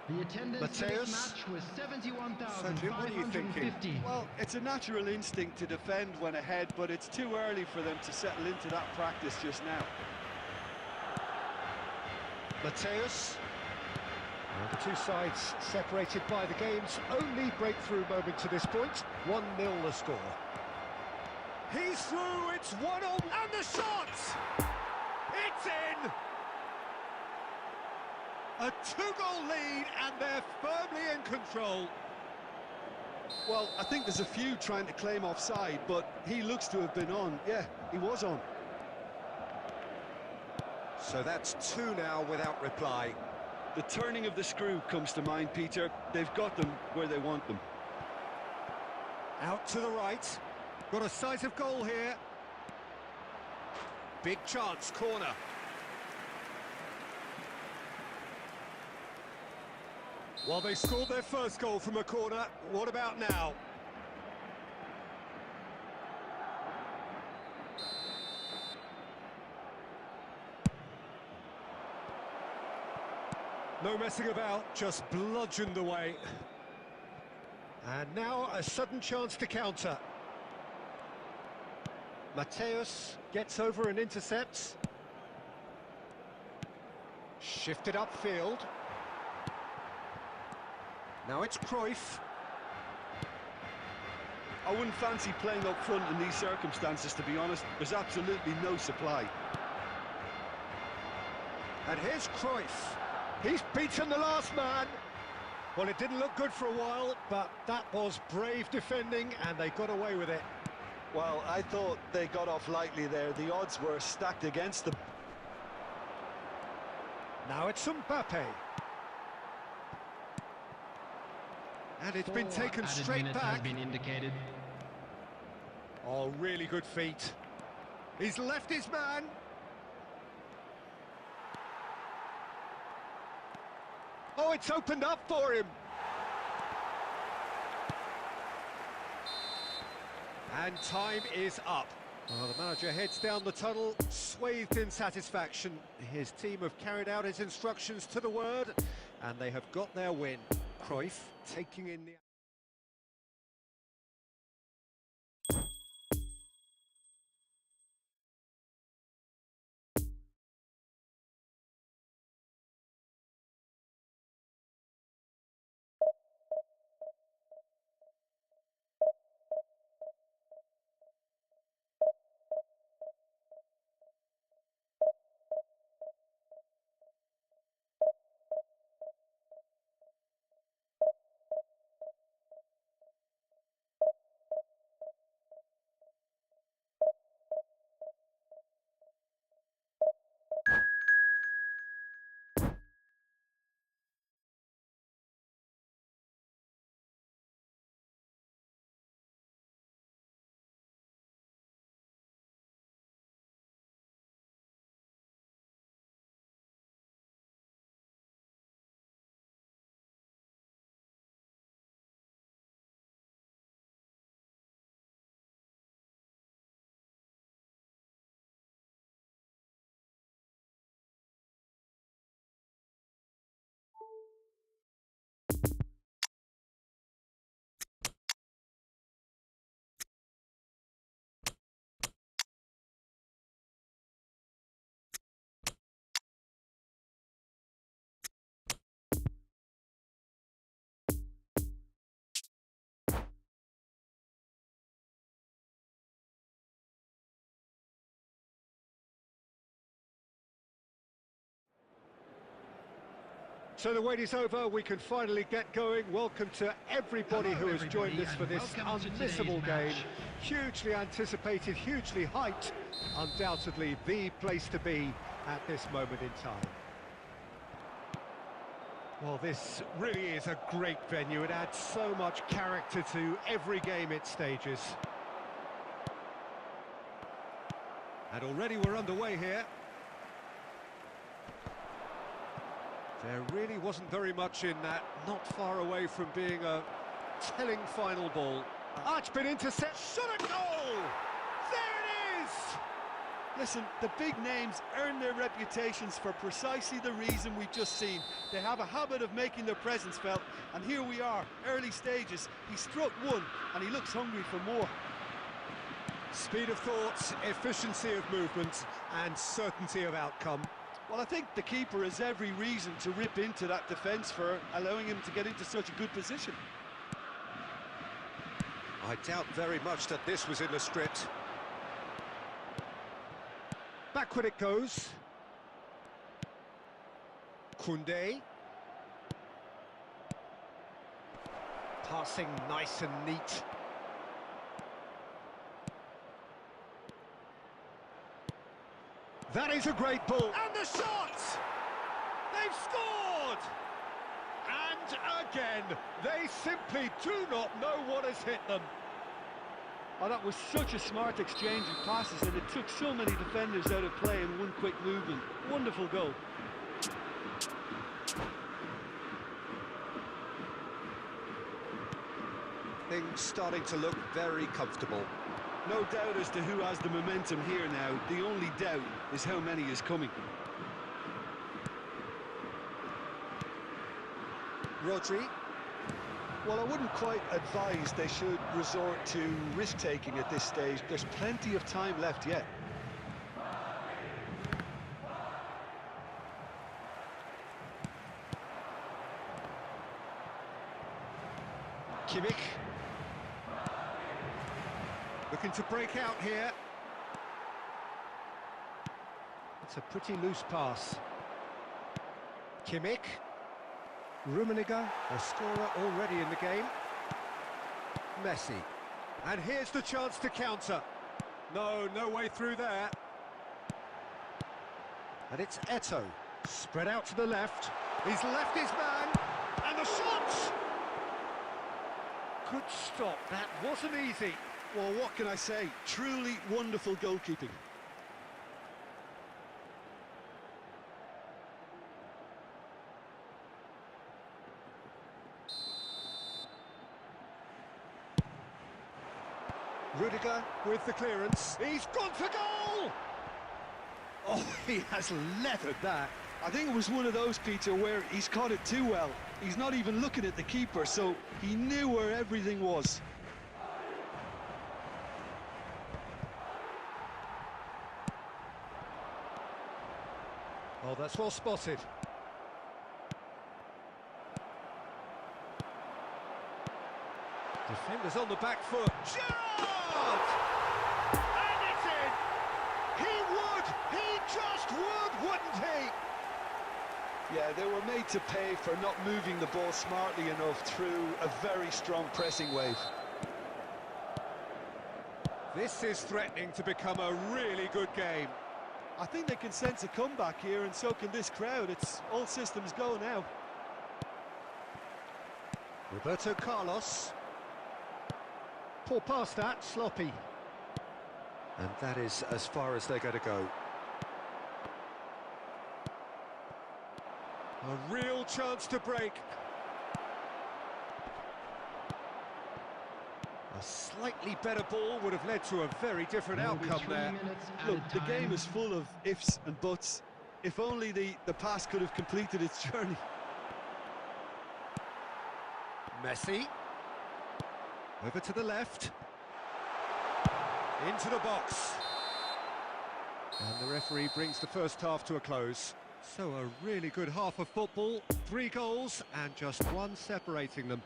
The attendance for this match was 71,550. Well, it's a natural instinct to defend when ahead, but it's too early for them to settle into that practice just now. Mateus. The two sides separated by the game's only breakthrough moment to this point. 1-0 the score. He's through, it's 1-0, and the shot! It's in! A 2-goal lead, and they're firmly in control. Well, I think there's a few trying to claim offside, but he looks to have been on. Yeah, he was on. So that's 2 now without reply. The turning of the screw comes to mind, Peter. They've got them where they want them. Out to the right. Got a sight of goal here. Big chance, corner. Well, they scored their first goal from a corner. What about now? No messing about, just bludgeoned away. And now a sudden chance to counter. Mateus gets over and intercepts. Shifted upfield. Now it's Cruyff. I wouldn't fancy playing up front in these circumstances, to be honest. There's absolutely no supply. And here's Cruyff. He's beaten the last man. Well, it didn't look good for a while, but that was brave defending, and they got away with it. Well, I thought they got off lightly there. The odds were stacked against them. Now it's Mbappe. And it's been taken straight back. Has been indicated. Oh, really good feet. He's left his man. Oh, it's opened up for him. And time is up. Well, the manager heads down the tunnel, swathed in satisfaction. His team have carried out his instructions to the word, and they have got their win. Cruyff taking in the... So the wait is over, we can finally get going. Welcome to everybody who has joined us for this unmissable game. Hugely anticipated, hugely hyped. Undoubtedly the place to be at this moment in time. Well, this really is a great venue. It adds so much character to every game it stages. And already we're underway here. There really wasn't very much in that, not far away from being a telling final ball. It's been intercepted, shot a goal! There it is! Listen, the big names earn their reputations for precisely the reason we've just seen. They have a habit of making their presence felt, and here we are, early stages. He struck one, and he looks hungry for more. Speed of thought, efficiency of movement, and certainty of outcome. Well, I think the keeper has every reason to rip into that defence for allowing him to get into such a good position. I doubt very much that this was in the script. Backward it goes. Koundé. Passing nice and neat. That is a great ball. And the shot! They've scored! And again, they simply do not know what has hit them. Oh, that was such a smart exchange of passes, and it took so many defenders out of play in one quick movement. Wonderful goal. Things starting to look very comfortable. No doubt as to who has the momentum here now. The only doubt is how many is coming. Rodri. Well, I wouldn't quite advise they should resort to risk-taking at this stage. There's plenty of time left yet. Kimmich. Looking to break out here. It's a pretty loose pass. Kimmich. Rummenigge, a scorer already in the game. Messi. And here's the chance to counter. No way through there. And it's Eto'o. Spread out to the left. He's left his man. And the shot! Good stop. That wasn't easy. Well, what can I say? Truly wonderful goalkeeping. Rudiger with the clearance. He's gone for goal! Oh, he has leathered that. I think it was one of those, Peter, where he's caught it too well. He's not even looking at the keeper, so he knew where everything was. Oh, that's well spotted. Defenders on the back foot. Gerrard! And it's in! He just would, wouldn't he? Yeah, they were made to pay for not moving the ball smartly enough through a very strong pressing wave. This is threatening to become a really good game. I think they can sense a comeback here, and so can this crowd. It's all systems go now. Roberto Carlos. Poor pass that, sloppy. And that is as far as they're going to go. A real chance to break. A slightly better ball would have led to a very different outcome there. Look, the game is full of ifs and buts. If only the pass could have completed its journey. Messi. Over to the left. Into the box. And the referee brings the first half to a close. So a really good half of football. 3 goals and just one separating them.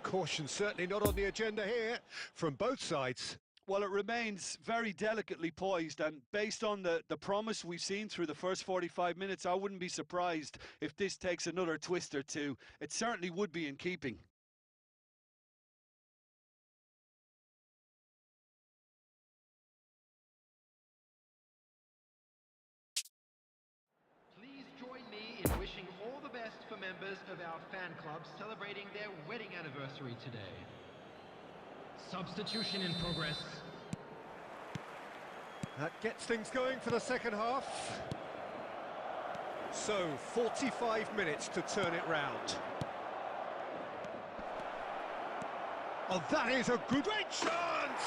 Caution certainly not on the agenda here from both sides. Well, it remains very delicately poised, and based on the promise we've seen through the first 45 minutes, I wouldn't be surprised if this takes another twist or two. It certainly would be in keeping. Please join me in wishing all the best for members of our fan club celebrating their wedding anniversary today. Substitution in progress. That gets things going for the second half. So, 45 minutes to turn it round. Oh, that is a good great chance!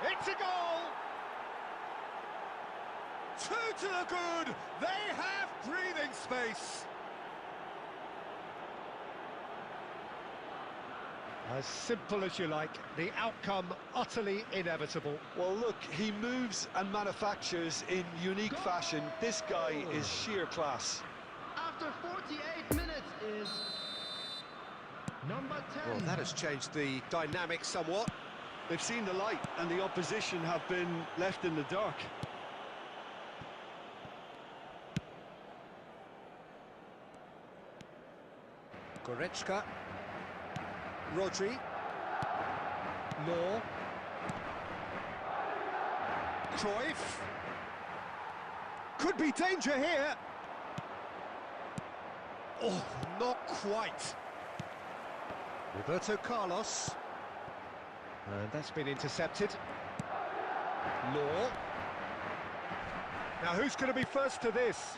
It's a goal! 2 to the good! They have breathing space! As simple as you like, the outcome utterly inevitable. Well, look, he moves and manufactures in unique fashion. This guy is sheer class. After 48 minutes is number 10. Well, that has changed the dynamic somewhat. They've seen the light, and the opposition have been left in the dark. Goretzka. Rodri. Law. Cruyff. Could be danger here. Oh, not quite. Roberto Carlos. And that's been intercepted. Law. Now who's going to be first to this?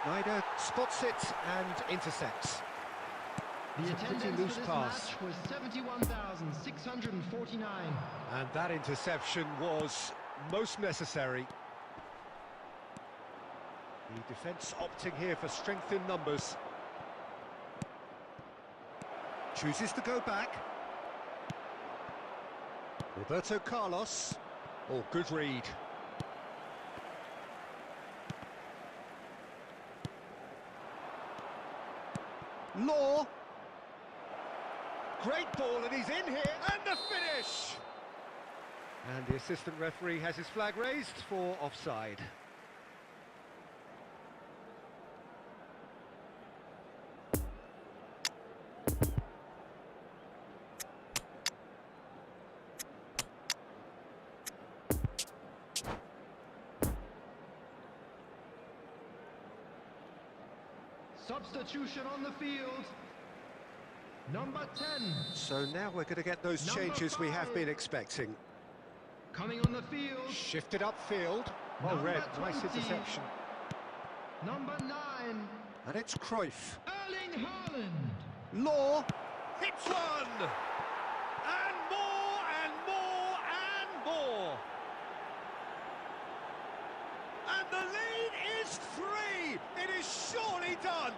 Schneider spots it and intercepts. The It's a pretty attendance loose for this pass. match was 71,649. And that interception was most necessary. The defence opting here for strength in numbers. Chooses to go back. Roberto Carlos. Oh, good read. Law. Great ball, and he's in here, and the finish! And the assistant referee has his flag raised for offside. Substitution on the field. Number 10. So now we're going to get those Number changes we have 5. been expecting. Coming on the field. Shifted upfield. Well Number read, nice 20. interception. Number 9. And it's Cruyff. Erling Haaland. Law hits one! And more, and more, and more! And the lead is 3! It is surely done!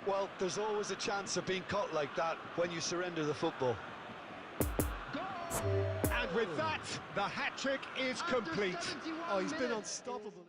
Well, there's always a chance of being caught like that when you surrender the football. Goal! And with that, the hat-trick is After complete. 71 Oh, he's been minutes. unstoppable.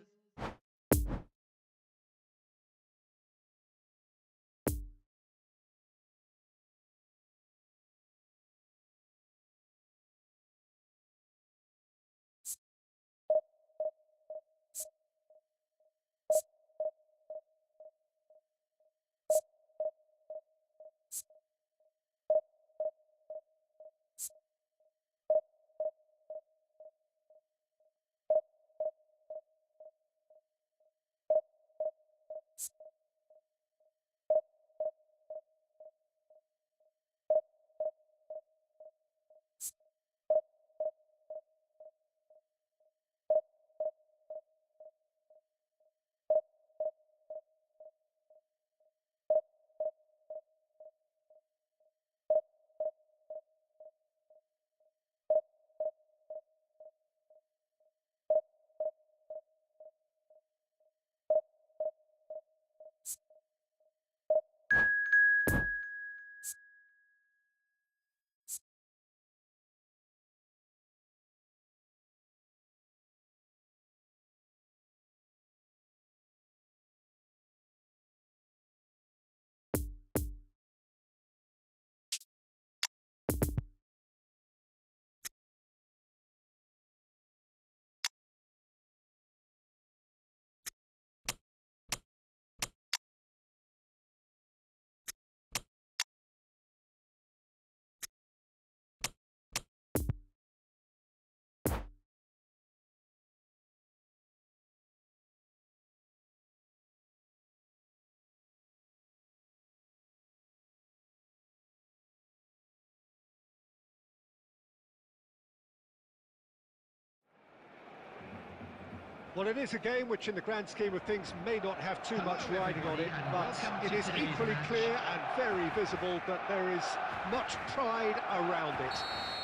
Well, it is a game which in the grand scheme of things may not have too much riding on it, but it is equally clear and very visible that there is much pride around it.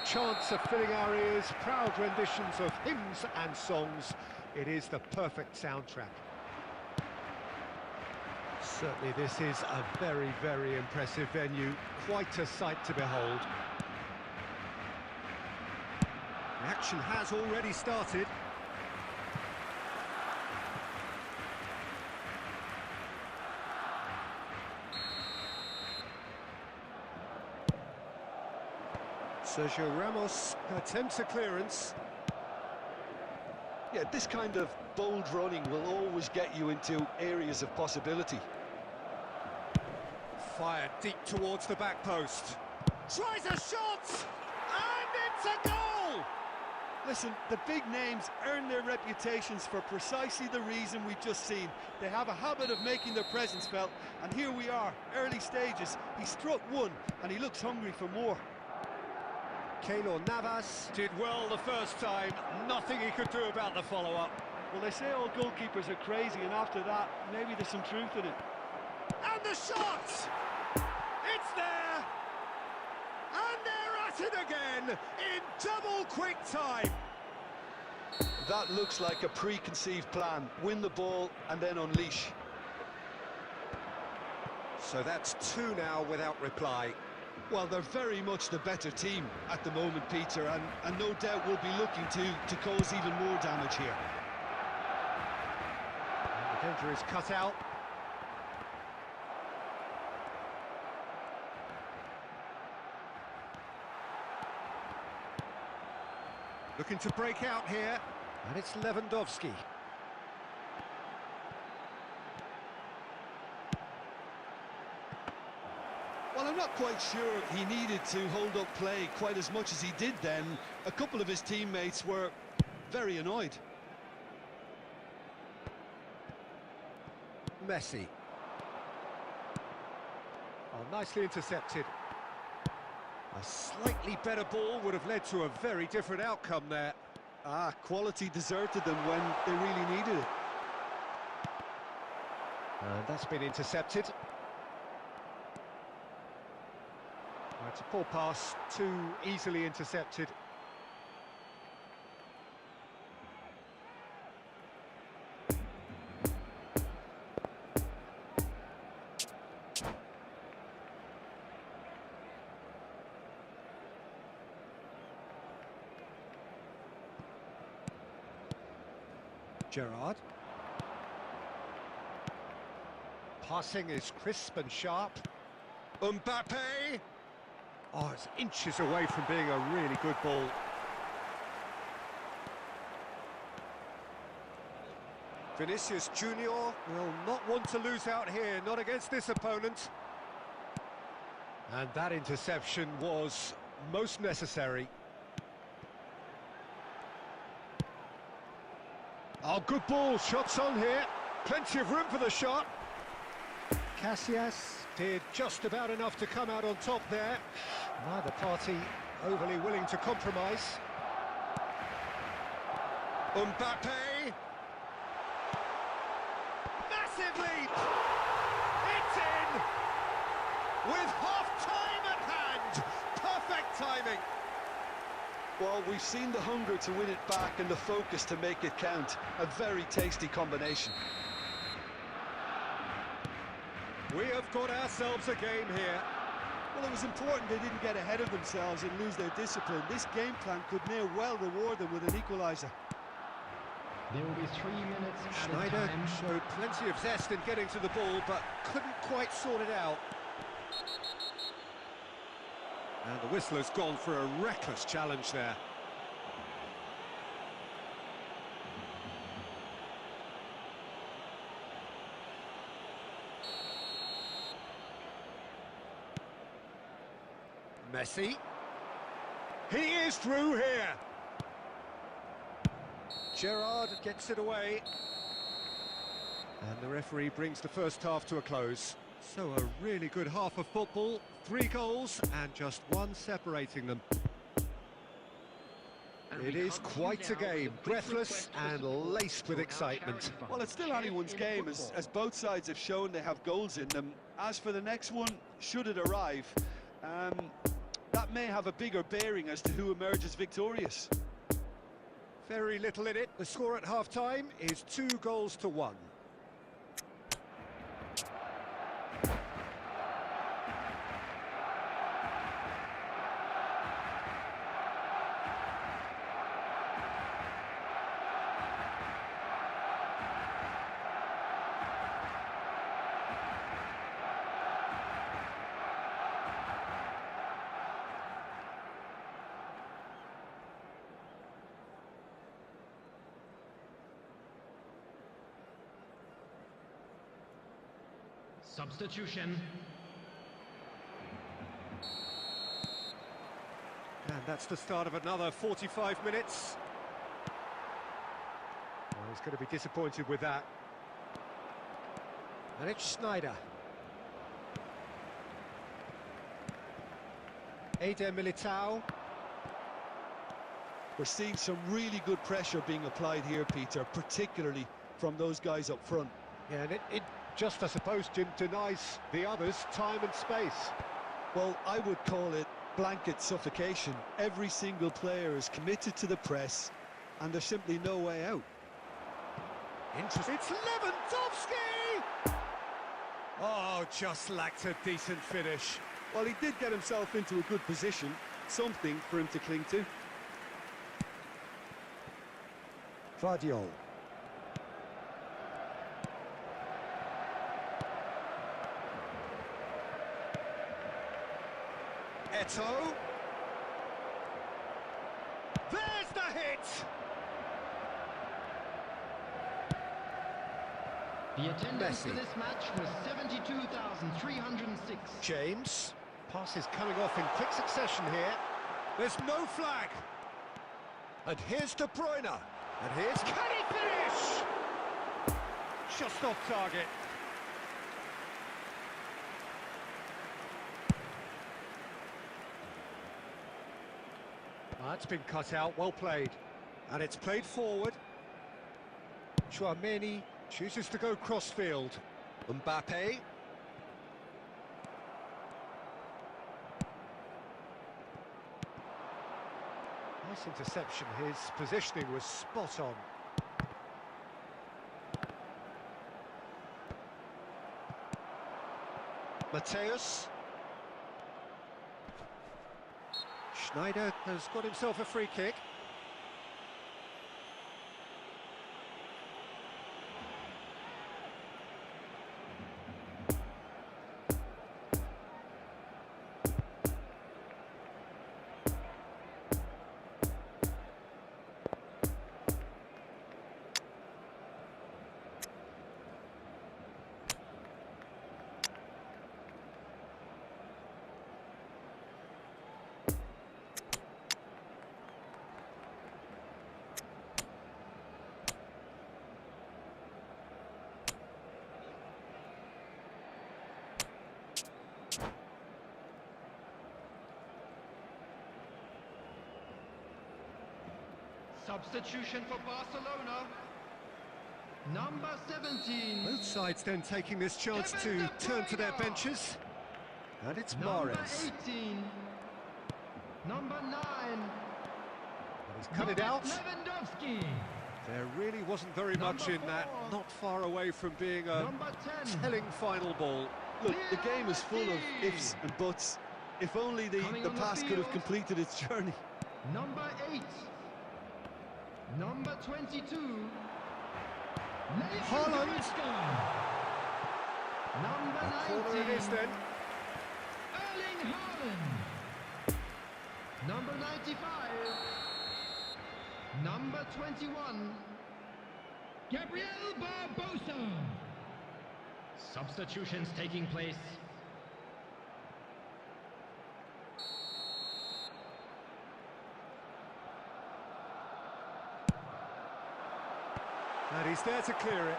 Chants are filling our ears, proud renditions of hymns and songs. It is the perfect soundtrack. Certainly this is a very, very impressive venue, quite a sight to behold. The action has already started. Sergio Ramos attempts a clearance. Yeah, this kind of bold running will always get you into areas of possibility. Fired deep towards the back post. Tries a shot! And it's a goal! Listen, the big names earn their reputations for precisely the reason we've just seen. They have a habit of making their presence felt, and here we are, early stages. He struck one, and he looks hungry for more. Keylor Navas did well the first time, nothing he could do about the follow-up. Well, they say all goalkeepers are crazy, and after that, maybe there's some truth in it. And the shot! It's there! And they're at it again, in double quick time! That looks like a preconceived plan. Win the ball and then unleash. So that's two now without reply. Well, they're very much the better team at the moment, Peter, and no doubt will be looking to cause even more damage here. And the danger is cut out. Looking to break out here, and it's Lewandowski. Well, I'm not quite sure he needed to hold up play quite as much as he did then. A couple of his teammates were very annoyed. Messi. Oh, nicely intercepted. A slightly better ball would have led to a very different outcome there. Ah, quality deserted them when they really needed it. And that's been intercepted. It's a poor pass, too easily intercepted. Gerrard. Passing is crisp and sharp. Mbappe! Oh, it's inches away from being a really good ball. Vinicius Junior will not want to lose out here, not against this opponent. And that interception was most necessary. Oh, good ball, shots on here. Plenty of room for the shot. Casillas did just about enough to come out on top there. Neither party overly willing to compromise. Mbappe! Massive leap! It's in! With half-time at hand! Perfect timing! Well, we've seen the hunger to win it back and the focus to make it count. A very tasty combination. We have got ourselves a game here. Well, it was important they didn't get ahead of themselves and lose their discipline. This game plan could now well reward them with an equaliser. There will be 3 minutes at a Schneider time. showed plenty of zest in getting to the ball, but couldn't quite sort it out. And the whistler's gone for a reckless challenge there. Messi. He is through here. Gerrard gets it away. And the referee brings the first half to a close. So a really good half of football, 3 goals and just one separating them. It is quite a game, breathless and laced with excitement. Well, it's still anyone's game, as both sides have shown they have goals in them. As for the next one, should it arrive, that may have a bigger bearing as to who emerges victorious. Very little in it. The score at half-time is 2-1. Substitution. And that's the start of another 45 minutes. Well, he's going to be disappointed with that. And it's Sneijder. Eder Militao. We're seeing some really good pressure being applied here, Peter, particularly from those guys up front. Yeah, and it just, I suppose, Jim, denies the others time and space. Well, I would call it blanket suffocation. Every single player is committed to the press, and there's simply no way out. Interesting. It's Lewandowski! Oh, just lacked a decent finish. Well, he did get himself into a good position, something for him to cling to. Vardiol. Eto'o. There's the hit! The attendance Messi. for this match was 72,306. James. Pass is coming off in quick succession here. There's no flag. And here's De Bruyne. And here's... Can he finish? Just off target. That's been cut out, well played. And it's played forward. Chouameni chooses to go crossfield. Mbappe. Nice interception, his positioning was spot on. Mateus. Sneijder has got himself a free kick. Substitution for Barcelona. Number 17. Both sides then taking this chance to turn to their benches. And it's Number Mahrez. 18. Number 9. And he's cut it out. Lewandowski. There really wasn't very much in that. Not far away from being a Number 10. telling final ball. Look, the game is full of ifs and buts. If only the Coming on the pass could have field. completed its journey. Number 8. Number 22. Haaland. Number A 19. corner it is then. Erling Haaland. Number 95. Number 21. Gabriel Barbosa. Substitutions taking place. And he's there to clear it.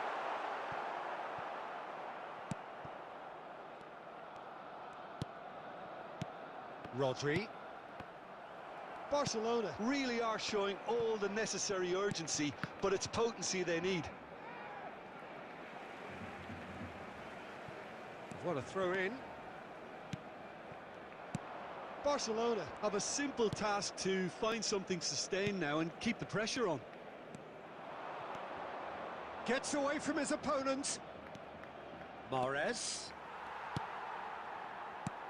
Rodri. Barcelona really are showing all the necessary urgency, but it's potency they need. What a throw in. Barcelona have a simple task to find something sustained now and keep the pressure on. Gets away from his opponent. Mahrez.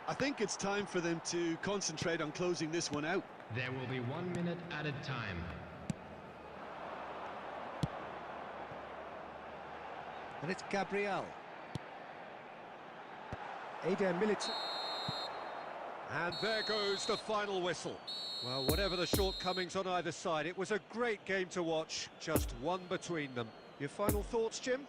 I think it's time for them to concentrate on closing this one out. There will be 1 minute added time. And it's Gabriel. Eder Militao. And there goes the final whistle. Well, whatever the shortcomings on either side, it was a great game to watch, just one between them. Your final thoughts, Jim?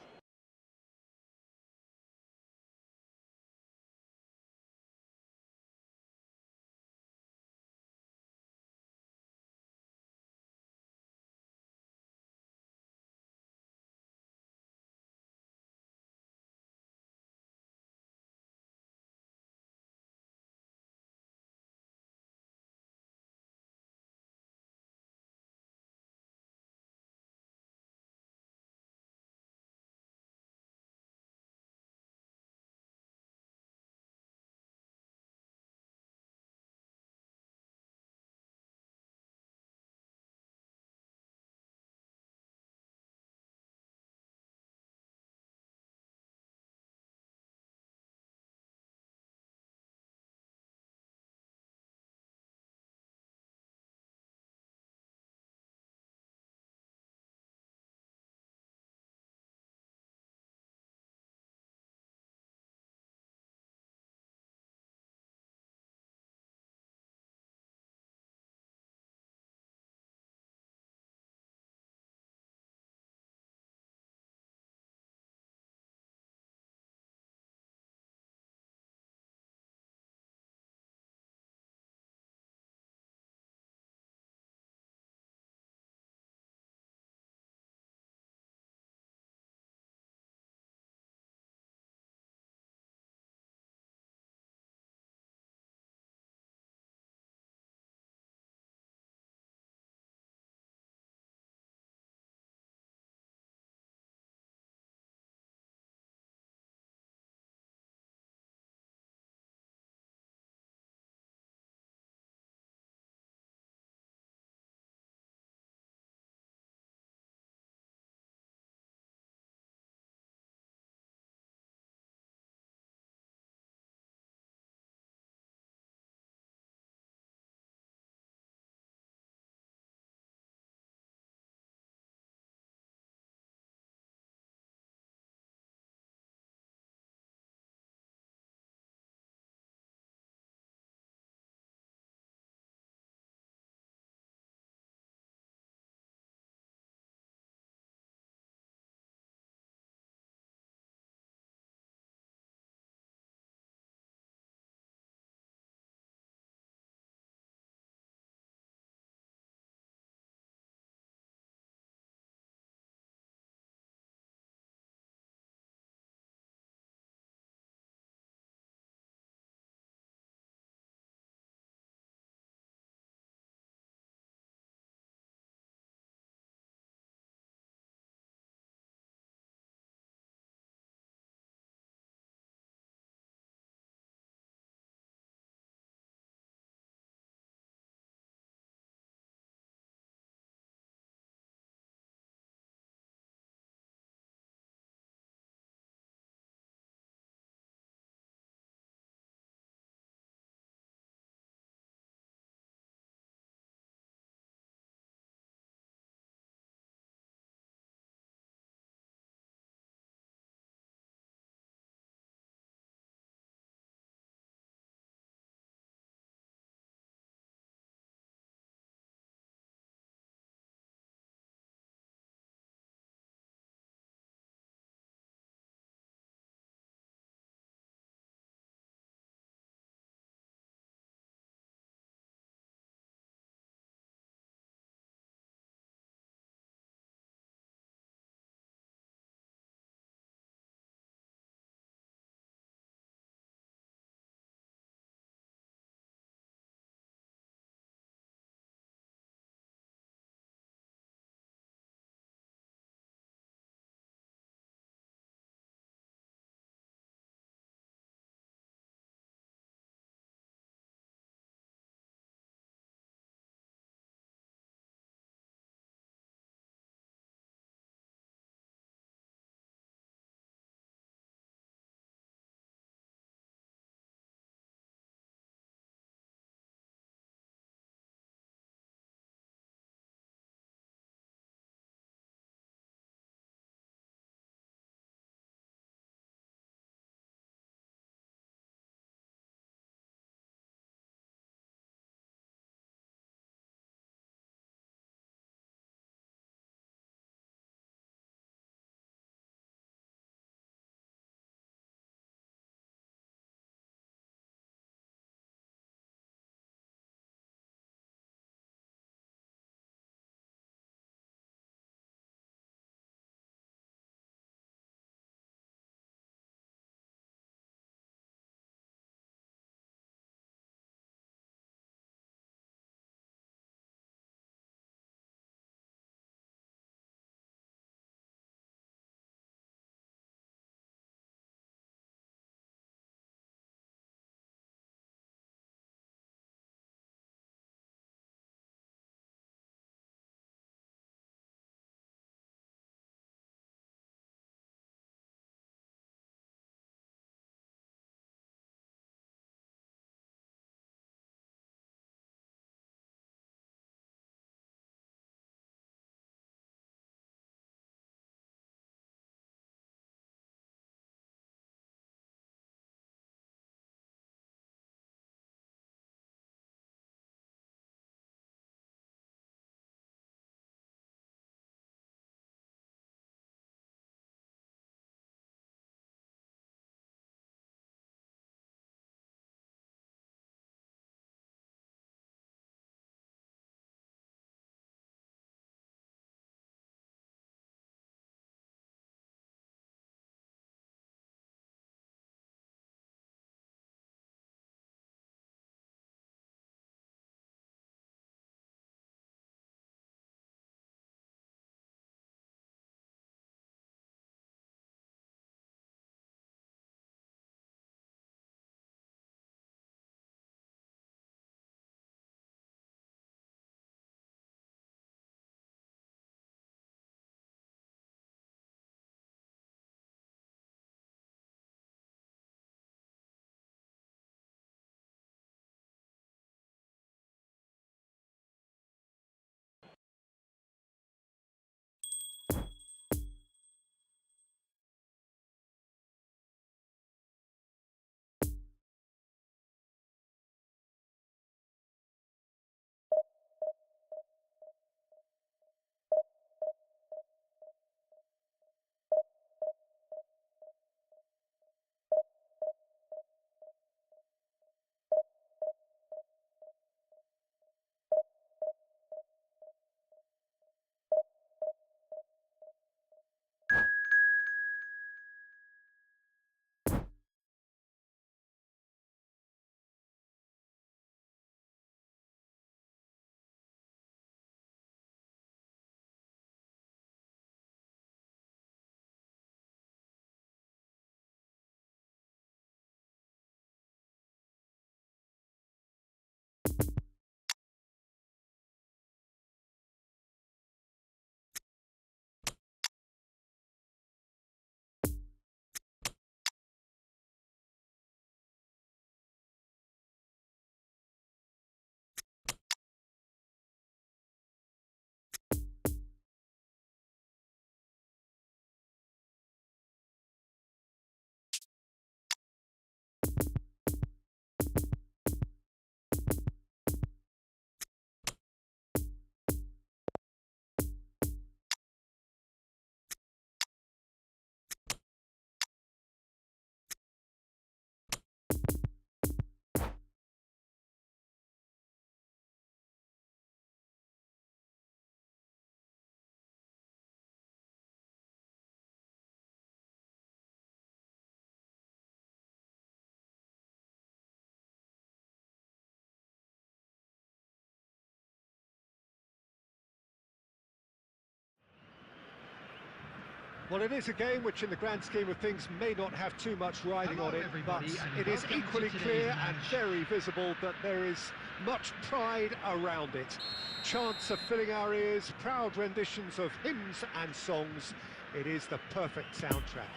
Well, it is a game which, in the grand scheme of things, may not have too much riding Hello, on it, but everybody, and it is welcome to equally today's clear and match. very visible that there is much pride around it. Chants are filling our ears, proud renditions of hymns and songs. It is the perfect soundtrack.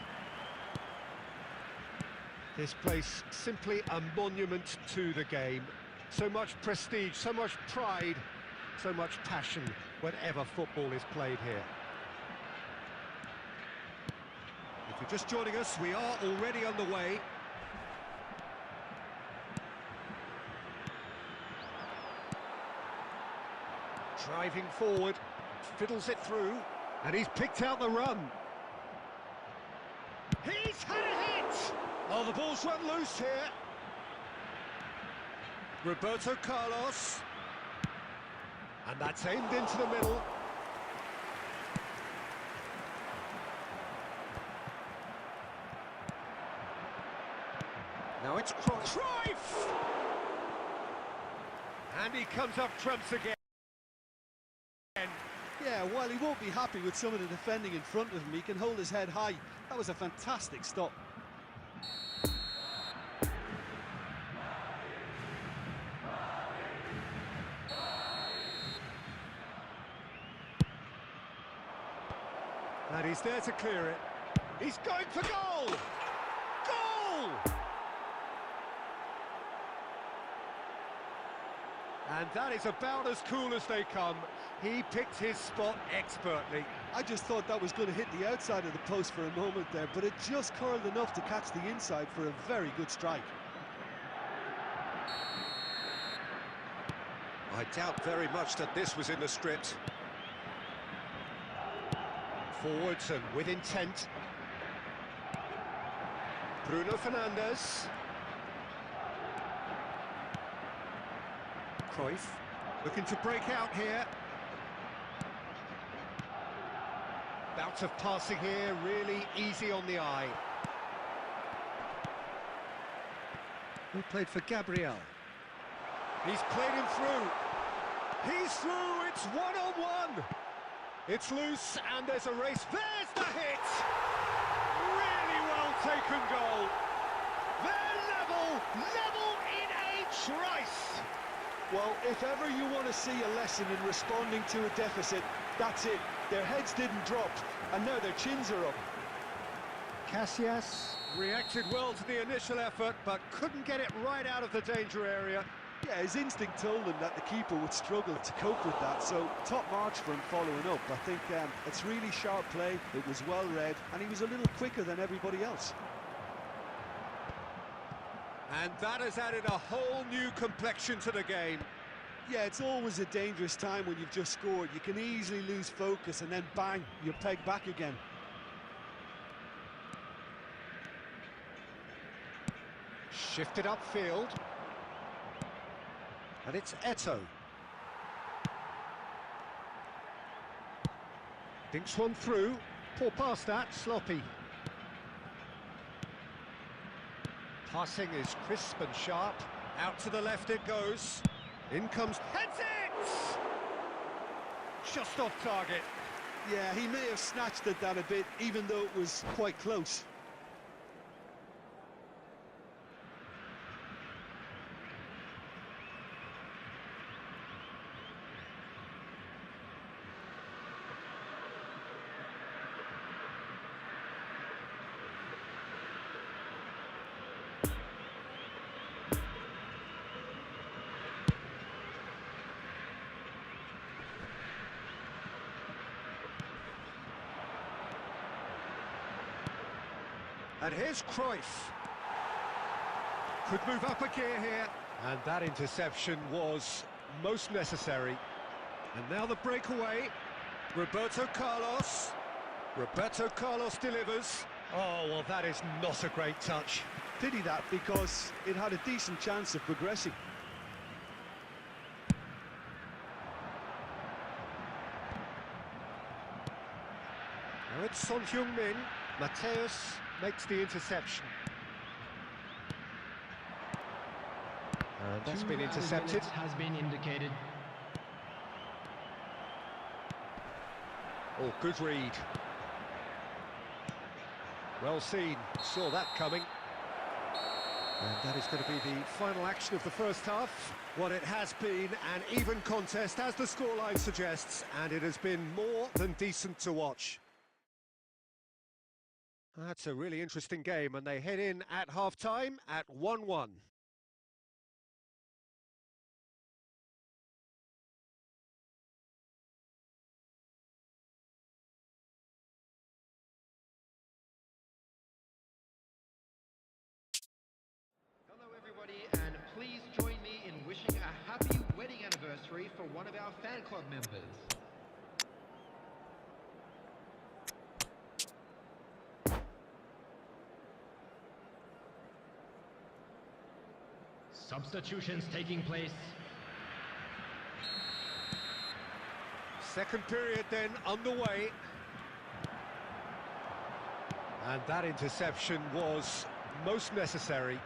This place, simply a monument to the game. So much prestige, so much pride, so much passion whenever football is played here. If you're just joining us, we are already underway. Driving forward, fiddles it through, and he's picked out the run. He's had a hit! Oh, the ball's run loose here. Roberto Carlos. And that's aimed into the middle. Now it's Cruyff! And he comes up trumps again. Yeah, while he won't be happy with some of the defending in front of him, he can hold his head high. That was a fantastic stop. And he's there to clear it. He's going for goal! Goal! And that is about as cool as they come. He picked his spot expertly. I just thought that was going to hit the outside of the post for a moment there, but it just curled enough to catch the inside for a very good strike. I doubt very much that this was in the script. Forwards and with intent. Bruno Fernandes. Cruyff looking to break out here. Bout of passing here, really easy on the eye. Who played for Gabriel? He's played him through. He's through, it's one-on-one. It's loose, and there's a race. There's the hit! Really well taken goal. They're level in a trice. Well, if ever you want to see a lesson in responding to a deficit, that's it. Their heads didn't drop, and now their chins are up. Casillas reacted well to the initial effort, but couldn't get it right out of the danger area. Yeah, his instinct told him that the keeper would struggle to cope with that, so top marks for him following up. I think it's really sharp play, it was well read, and he was a little quicker than everybody else. And that has added a whole new complexion to the game. Yeah, it's always a dangerous time when you've just scored. You can easily lose focus and then bang, you're pegged back again. Shifted upfield. And it's Eto'o. Dinks one through. Poor pass that, sloppy. Passing is crisp and sharp. Out to the left it goes. In comes... Heads it! Just off target. Yeah, he may have snatched at that a bit, even though it was quite close. And here's Cruyff. Could move up a gear here. And that interception was most necessary. And now the breakaway. Roberto Carlos. Roberto Carlos delivers. Oh, well, that is not a great touch. Pity that, because it had a decent chance of progressing. Now it's Son Heung-min. Mateus makes the interception. And that's been intercepted. Has been indicated. Oh, good read. Well seen, saw that coming. And that is going to be the final action of the first half. What it has been an even contest, as the scoreline suggests, and it has been more than decent to watch. That's a really interesting game, and they head in at half-time at 1-1. Hello everybody, and please join me in wishing a happy wedding anniversary for one of our fan club members. Substitutions taking place. Second period then underway. And that interception was most necessary.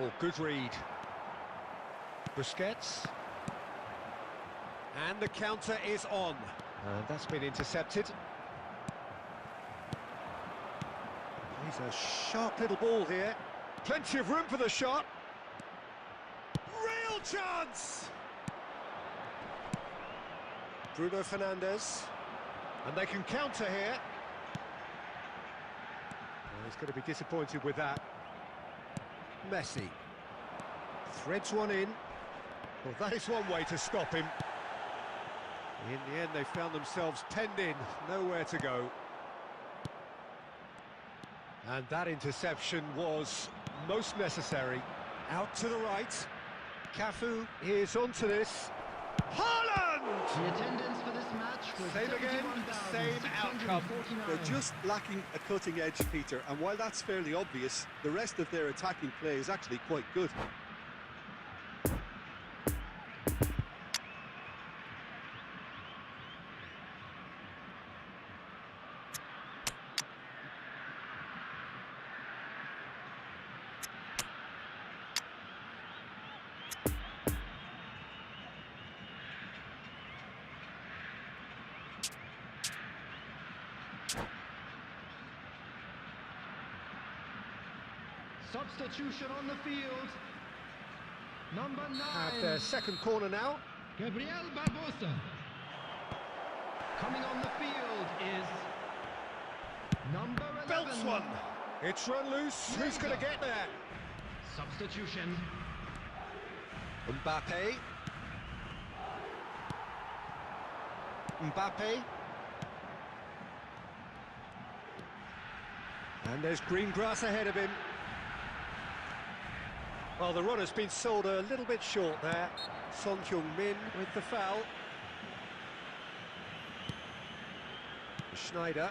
Oh, good read. Busquets. And the counter is on. And that's been intercepted. He's a sharp little ball here. Plenty of room for the shot. Real chance! Bruno Fernandes. And they can counter here. Well, he's going to be disappointed with that. Messi. Threads one in. Well, that is one way to stop him. In the end, they found themselves penned in. Nowhere to go. And that interception was most necessary. Out to the right. Cafu is onto this. Haaland! The attendance for this match was Same again, same outcome. They're just lacking a cutting edge, Peter, and while that's fairly obvious, the rest of their attacking play is actually quite good. Substitution on the field. Number 9. Have their second corner now. Gabriel Barbosa. Coming on the field is number 11. Belts one. It's run loose. Who's going to get there? Substitution. Mbappe. Mbappe. And there's green grass ahead of him. Well, the run has been sold a little bit short there. Son Heung-min with the foul. Schneider.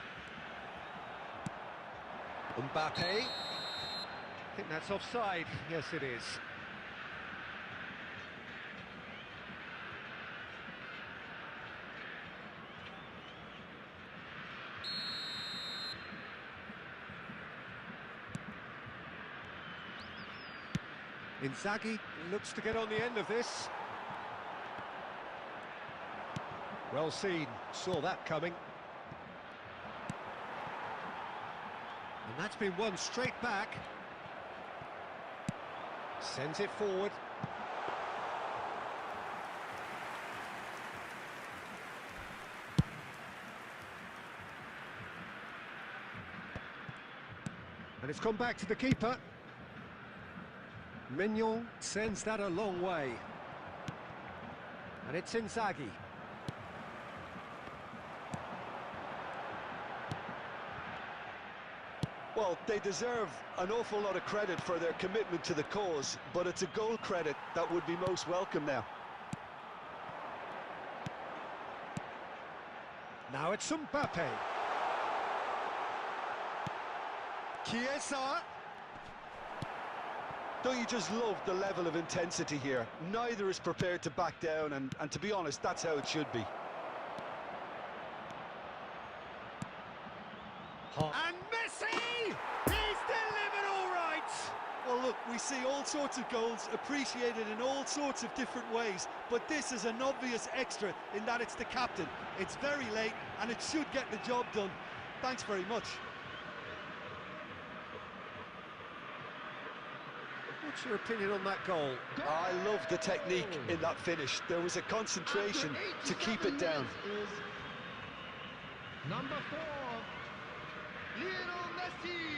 Mbappe. I think that's offside. Yes, it is. Inzaghi looks to get on the end of this. Well seen, saw that coming. And that's been won straight back. Sends it forward. And it's come back to the keeper. Mignon sends that a long way. And it's Inzaghi. Well, they deserve an awful lot of credit for their commitment to the cause, but it's a goal credit that would be most welcome now. Now it's Mbappe. Chiesa. Don't you just love the level of intensity here? Neither is prepared to back down, and to be honest, that's how it should be. And Messi! He's delivered all right! Well, look, we see all sorts of goals appreciated in all sorts of different ways, but this is an obvious extra in that it's the captain. It's very late, and it should get the job done. Thanks very much. What's your opinion on that goal? I love the technique in that finish. There was a concentration to keep it down. Number 4, Lionel Messi.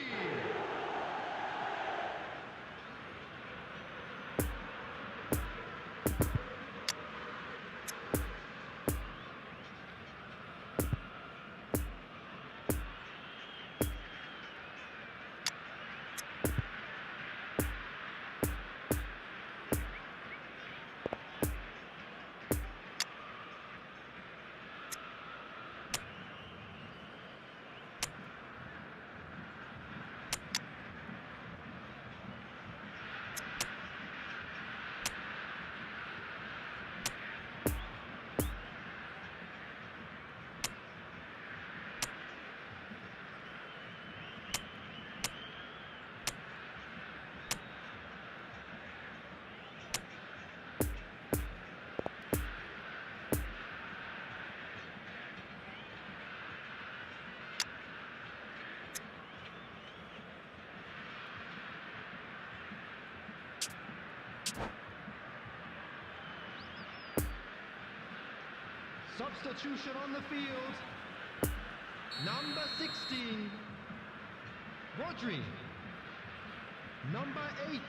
Substitution on the field. Number 16, Rodri. Number 8,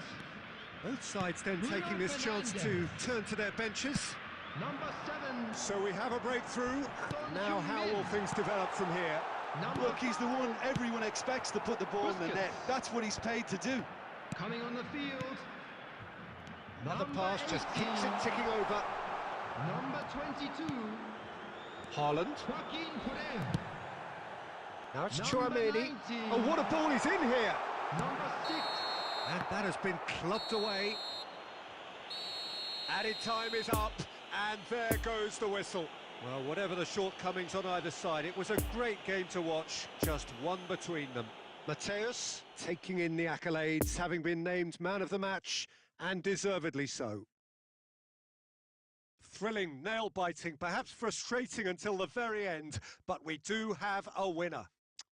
Both sides then Bruno taking this chance to Fernandes. turn to their benches. number 7, So we have a breakthrough. Now how will things develop from here? number Look, he's the one everyone expects to put the ball in the net. Busquets. That's what he's paid to do. coming on the field. Another Number pass just keeps it 18. ticking over. Number 22, Haaland. Joaquin Correa. Now it's Number Chouameni. 19. Oh, what a ball is in here! Number 6, And that has been clubbed away. Added time is up, and there goes the whistle. Well, whatever the shortcomings on either side, it was a great game to watch, just one between them. Mateus taking in the accolades, having been named man of the match, and deservedly so. Thrilling, nail-biting, perhaps frustrating until the very end, but we do have a winner.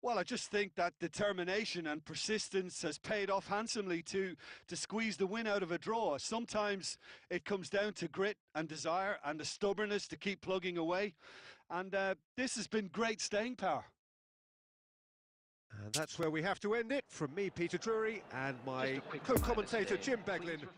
Well, I just think that determination and persistence has paid off handsomely to squeeze the win out of a draw. Sometimes it comes down to grit and desire and the stubbornness to keep plugging away. And this has been great staying power. And that's where we have to end it. From me, Peter Drury, and my Just a quick reminder co-commentator, today, Jim please Beglin. refrain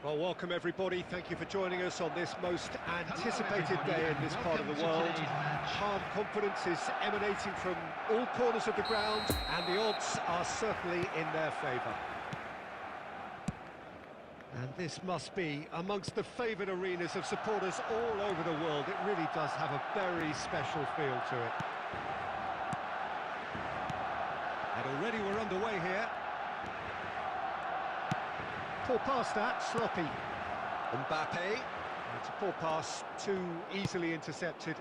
Well, welcome everybody. Thank you for joining us on this most anticipated day in this part of the world. Calm confidence is emanating from all corners of the ground, and the odds are certainly in their favour. And this must be amongst the favoured arenas of supporters all over the world. It really does have a very special feel to it. And already we're underway here. Poor pass that, sloppy. Mbappe. It's a poor pass, too easily intercepted.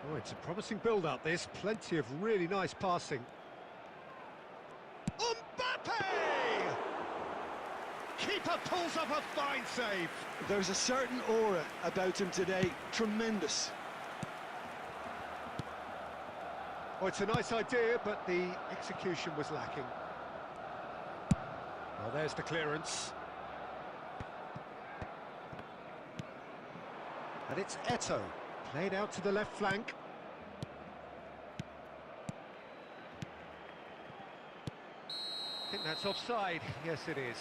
Oh, it's a promising build-up, this. Plenty of really nice passing. Mbappe! Keeper pulls up a fine save. There's a certain aura about him today. Tremendous. Oh, it's a nice idea, but the execution was lacking. Well, there's the clearance. And it's Eto'o, played out to the left flank. I think that's offside. Yes, it is.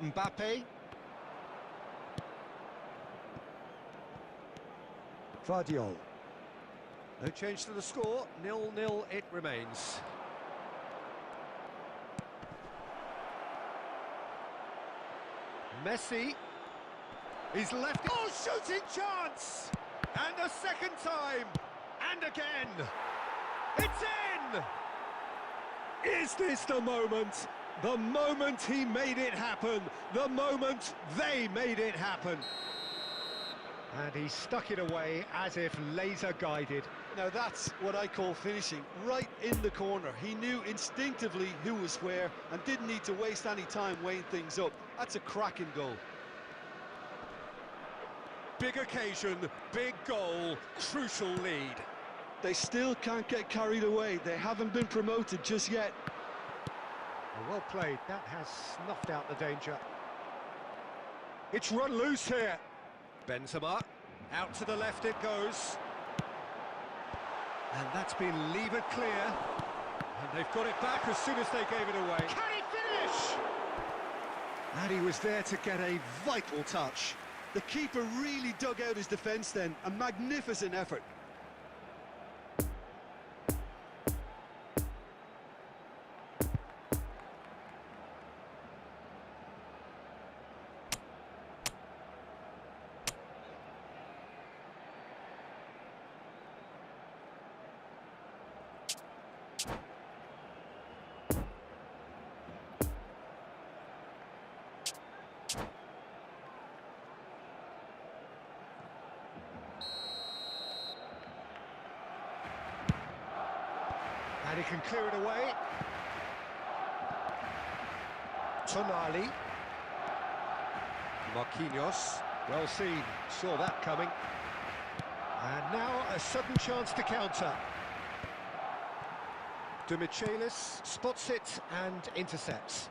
Mbappe. Vardiol. No change to the score, 0-0 it remains. Messi. He's left. Oh, shooting chance! And a second time! And again! It's in! Is this the moment? The moment he made it happen, the moment they made it happen. And he stuck it away as if laser guided. Now that's what I call finishing, right in the corner. He knew instinctively who was where and didn't need to waste any time weighing things up. That's a cracking goal. Big occasion, big goal, crucial lead. They still can't get carried away. They haven't been promoted just yet. Well played, that has snuffed out the danger. It's run loose here. Benzema, out to the left it goes. And that's been levered clear. And they've got it back as soon as they gave it away. Can he finish? And he was there to get a vital touch. The keeper really dug out his defence then. A magnificent effort. And he can clear it away. Tonali. Marquinhos. Well seen. Saw that coming. And now a sudden chance to counter. De Michelis spots it and intercepts.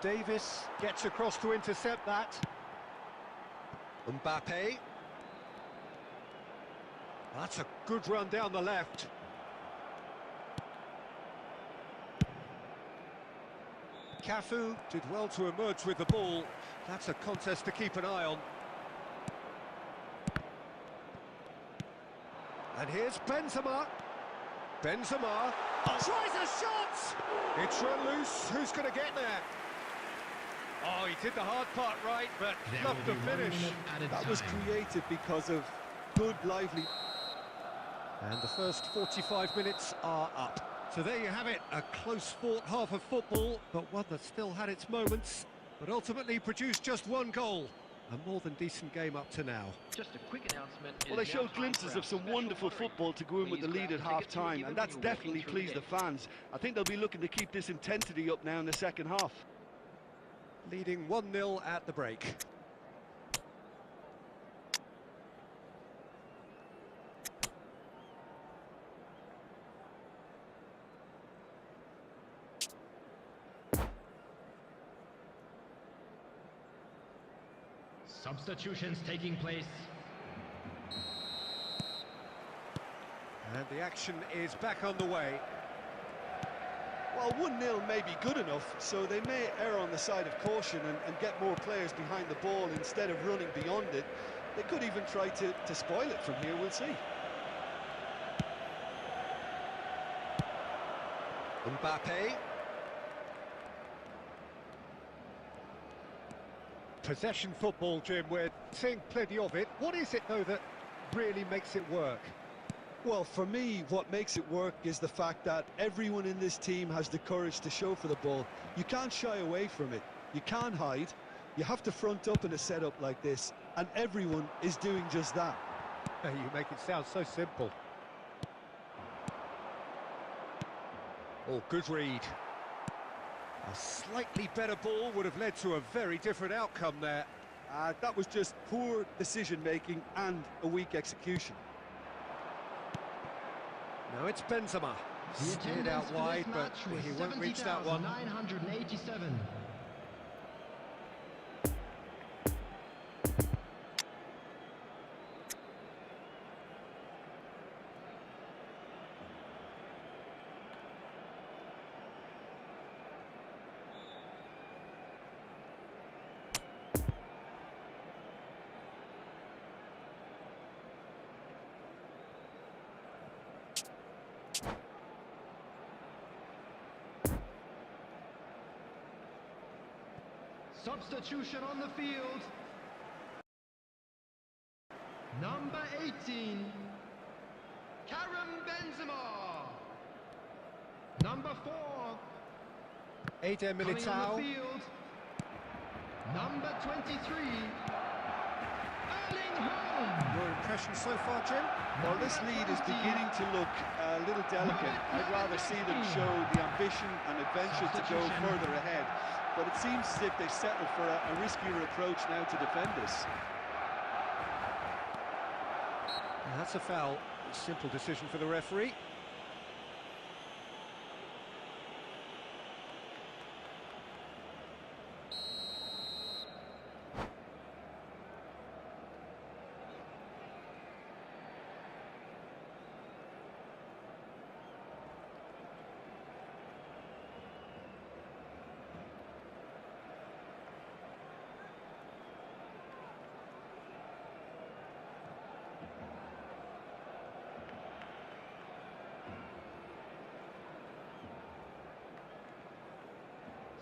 Davis gets across to intercept that. Mbappe. That's a good run down the left. Cafu did well to emerge with the ball. That's a contest to keep an eye on. And here's Benzema. Benzema tries a shot! It's run loose. Who's going to get there? Oh, he did the hard part right, but fluffed the finish. That was created because of good, lively... And the first 45 minutes are up. So there you have it, a close-fought half of football, but one that still had its moments, but ultimately produced just one goal. A more than decent game up to now. Just a quick announcement. Well, they showed glimpses of some wonderful football to go in with the lead at half-time, and that's definitely pleased the fans. I think they'll be looking to keep this intensity up now in the second half. Leading 1-0 at the break. Substitutions taking place. And the action is back on the way. Well, 1-0 may be good enough, so they may err on the side of caution and get more players behind the ball instead of running beyond it. They could even try to spoil it from here, we'll see. Mbappe. Possession football, Jim, we're seeing plenty of it. What is it, though, that really makes it work? Well, for me, what makes it work is the fact that everyone in this team has the courage to show for the ball. You can't shy away from it. You can't hide. You have to front up in a setup like this, and everyone is doing just that. You make it sound so simple. Oh, good read. A slightly better ball would have led to a very different outcome there. That was just poor decision-making and a weak execution. Now it's Benzema. Steered out wide, but he won't reach that one. 987. Substitution on the field. Number 18, Karim Benzema. Number 4, Eder coming on Militao. the field. Number 23, Erling Haaland. Your impression so far, Jim? Well, this lead is beginning to look a little delicate. I'd rather see them show the ambition and adventure to go further ahead. But it seems as if they've settled for a riskier approach now to defend this. And that's a foul. Simple decision for the referee.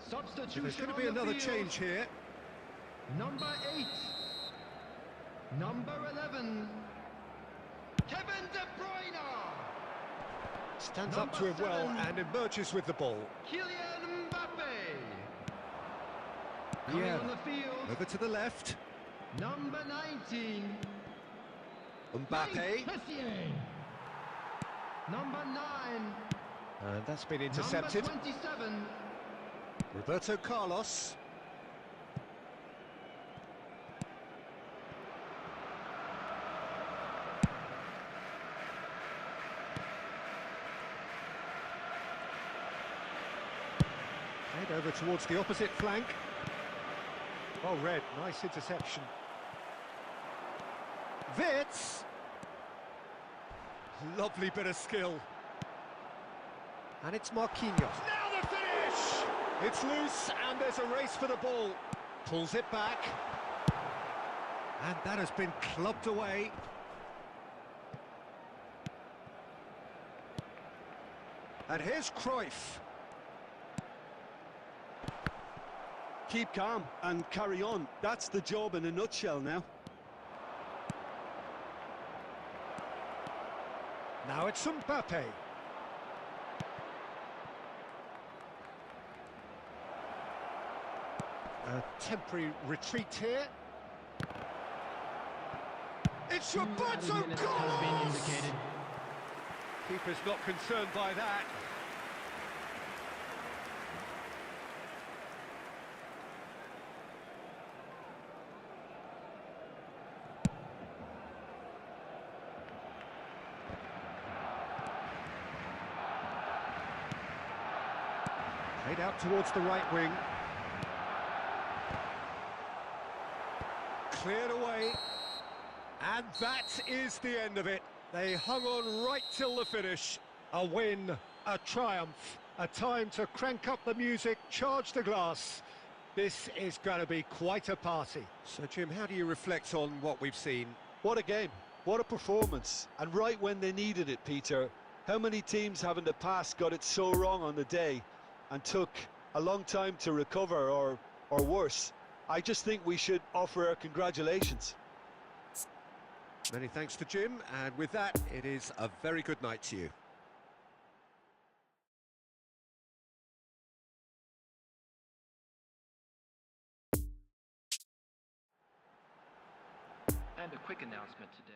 Substitution. There's going to on be the another field. change here. Number 8, number 11, Kevin De Bruyne. Stands Number up to him well 7. and emerges with the ball. Kylian Mbappe. Coming Yeah. on the field. Over to the left. Number 19, Mbappe. Messier. Number 9, And that's been intercepted. number 27, Roberto Carlos. Head over towards the opposite flank. Well read, nice interception. Wits! Lovely bit of skill. And it's Marquinhos. Now the finish! It's loose and there's a race for the ball. Pulls it back. And that has been clubbed away. And here's Cruyff. Keep calm and carry on. That's the job in a nutshell now. Now it's Mbappe. A temporary retreat here. It's Roberto Carlos! Keeper's not concerned by that. Played out towards the right wing. Cleared away. And that is the end of it. They hung on right till the finish. A win, a triumph, a time to crank up the music, charge the glass. This is going to be quite a party. So, Jim, how do you reflect on what we've seen? What a game, what a performance, and right when they needed it, Peter. How many teams have in the past got it so wrong on the day and took a long time to recover, or worse? I just think we should offer our congratulations. Many thanks to Jim, and with that, it is a very good night to you. And a quick announcement today.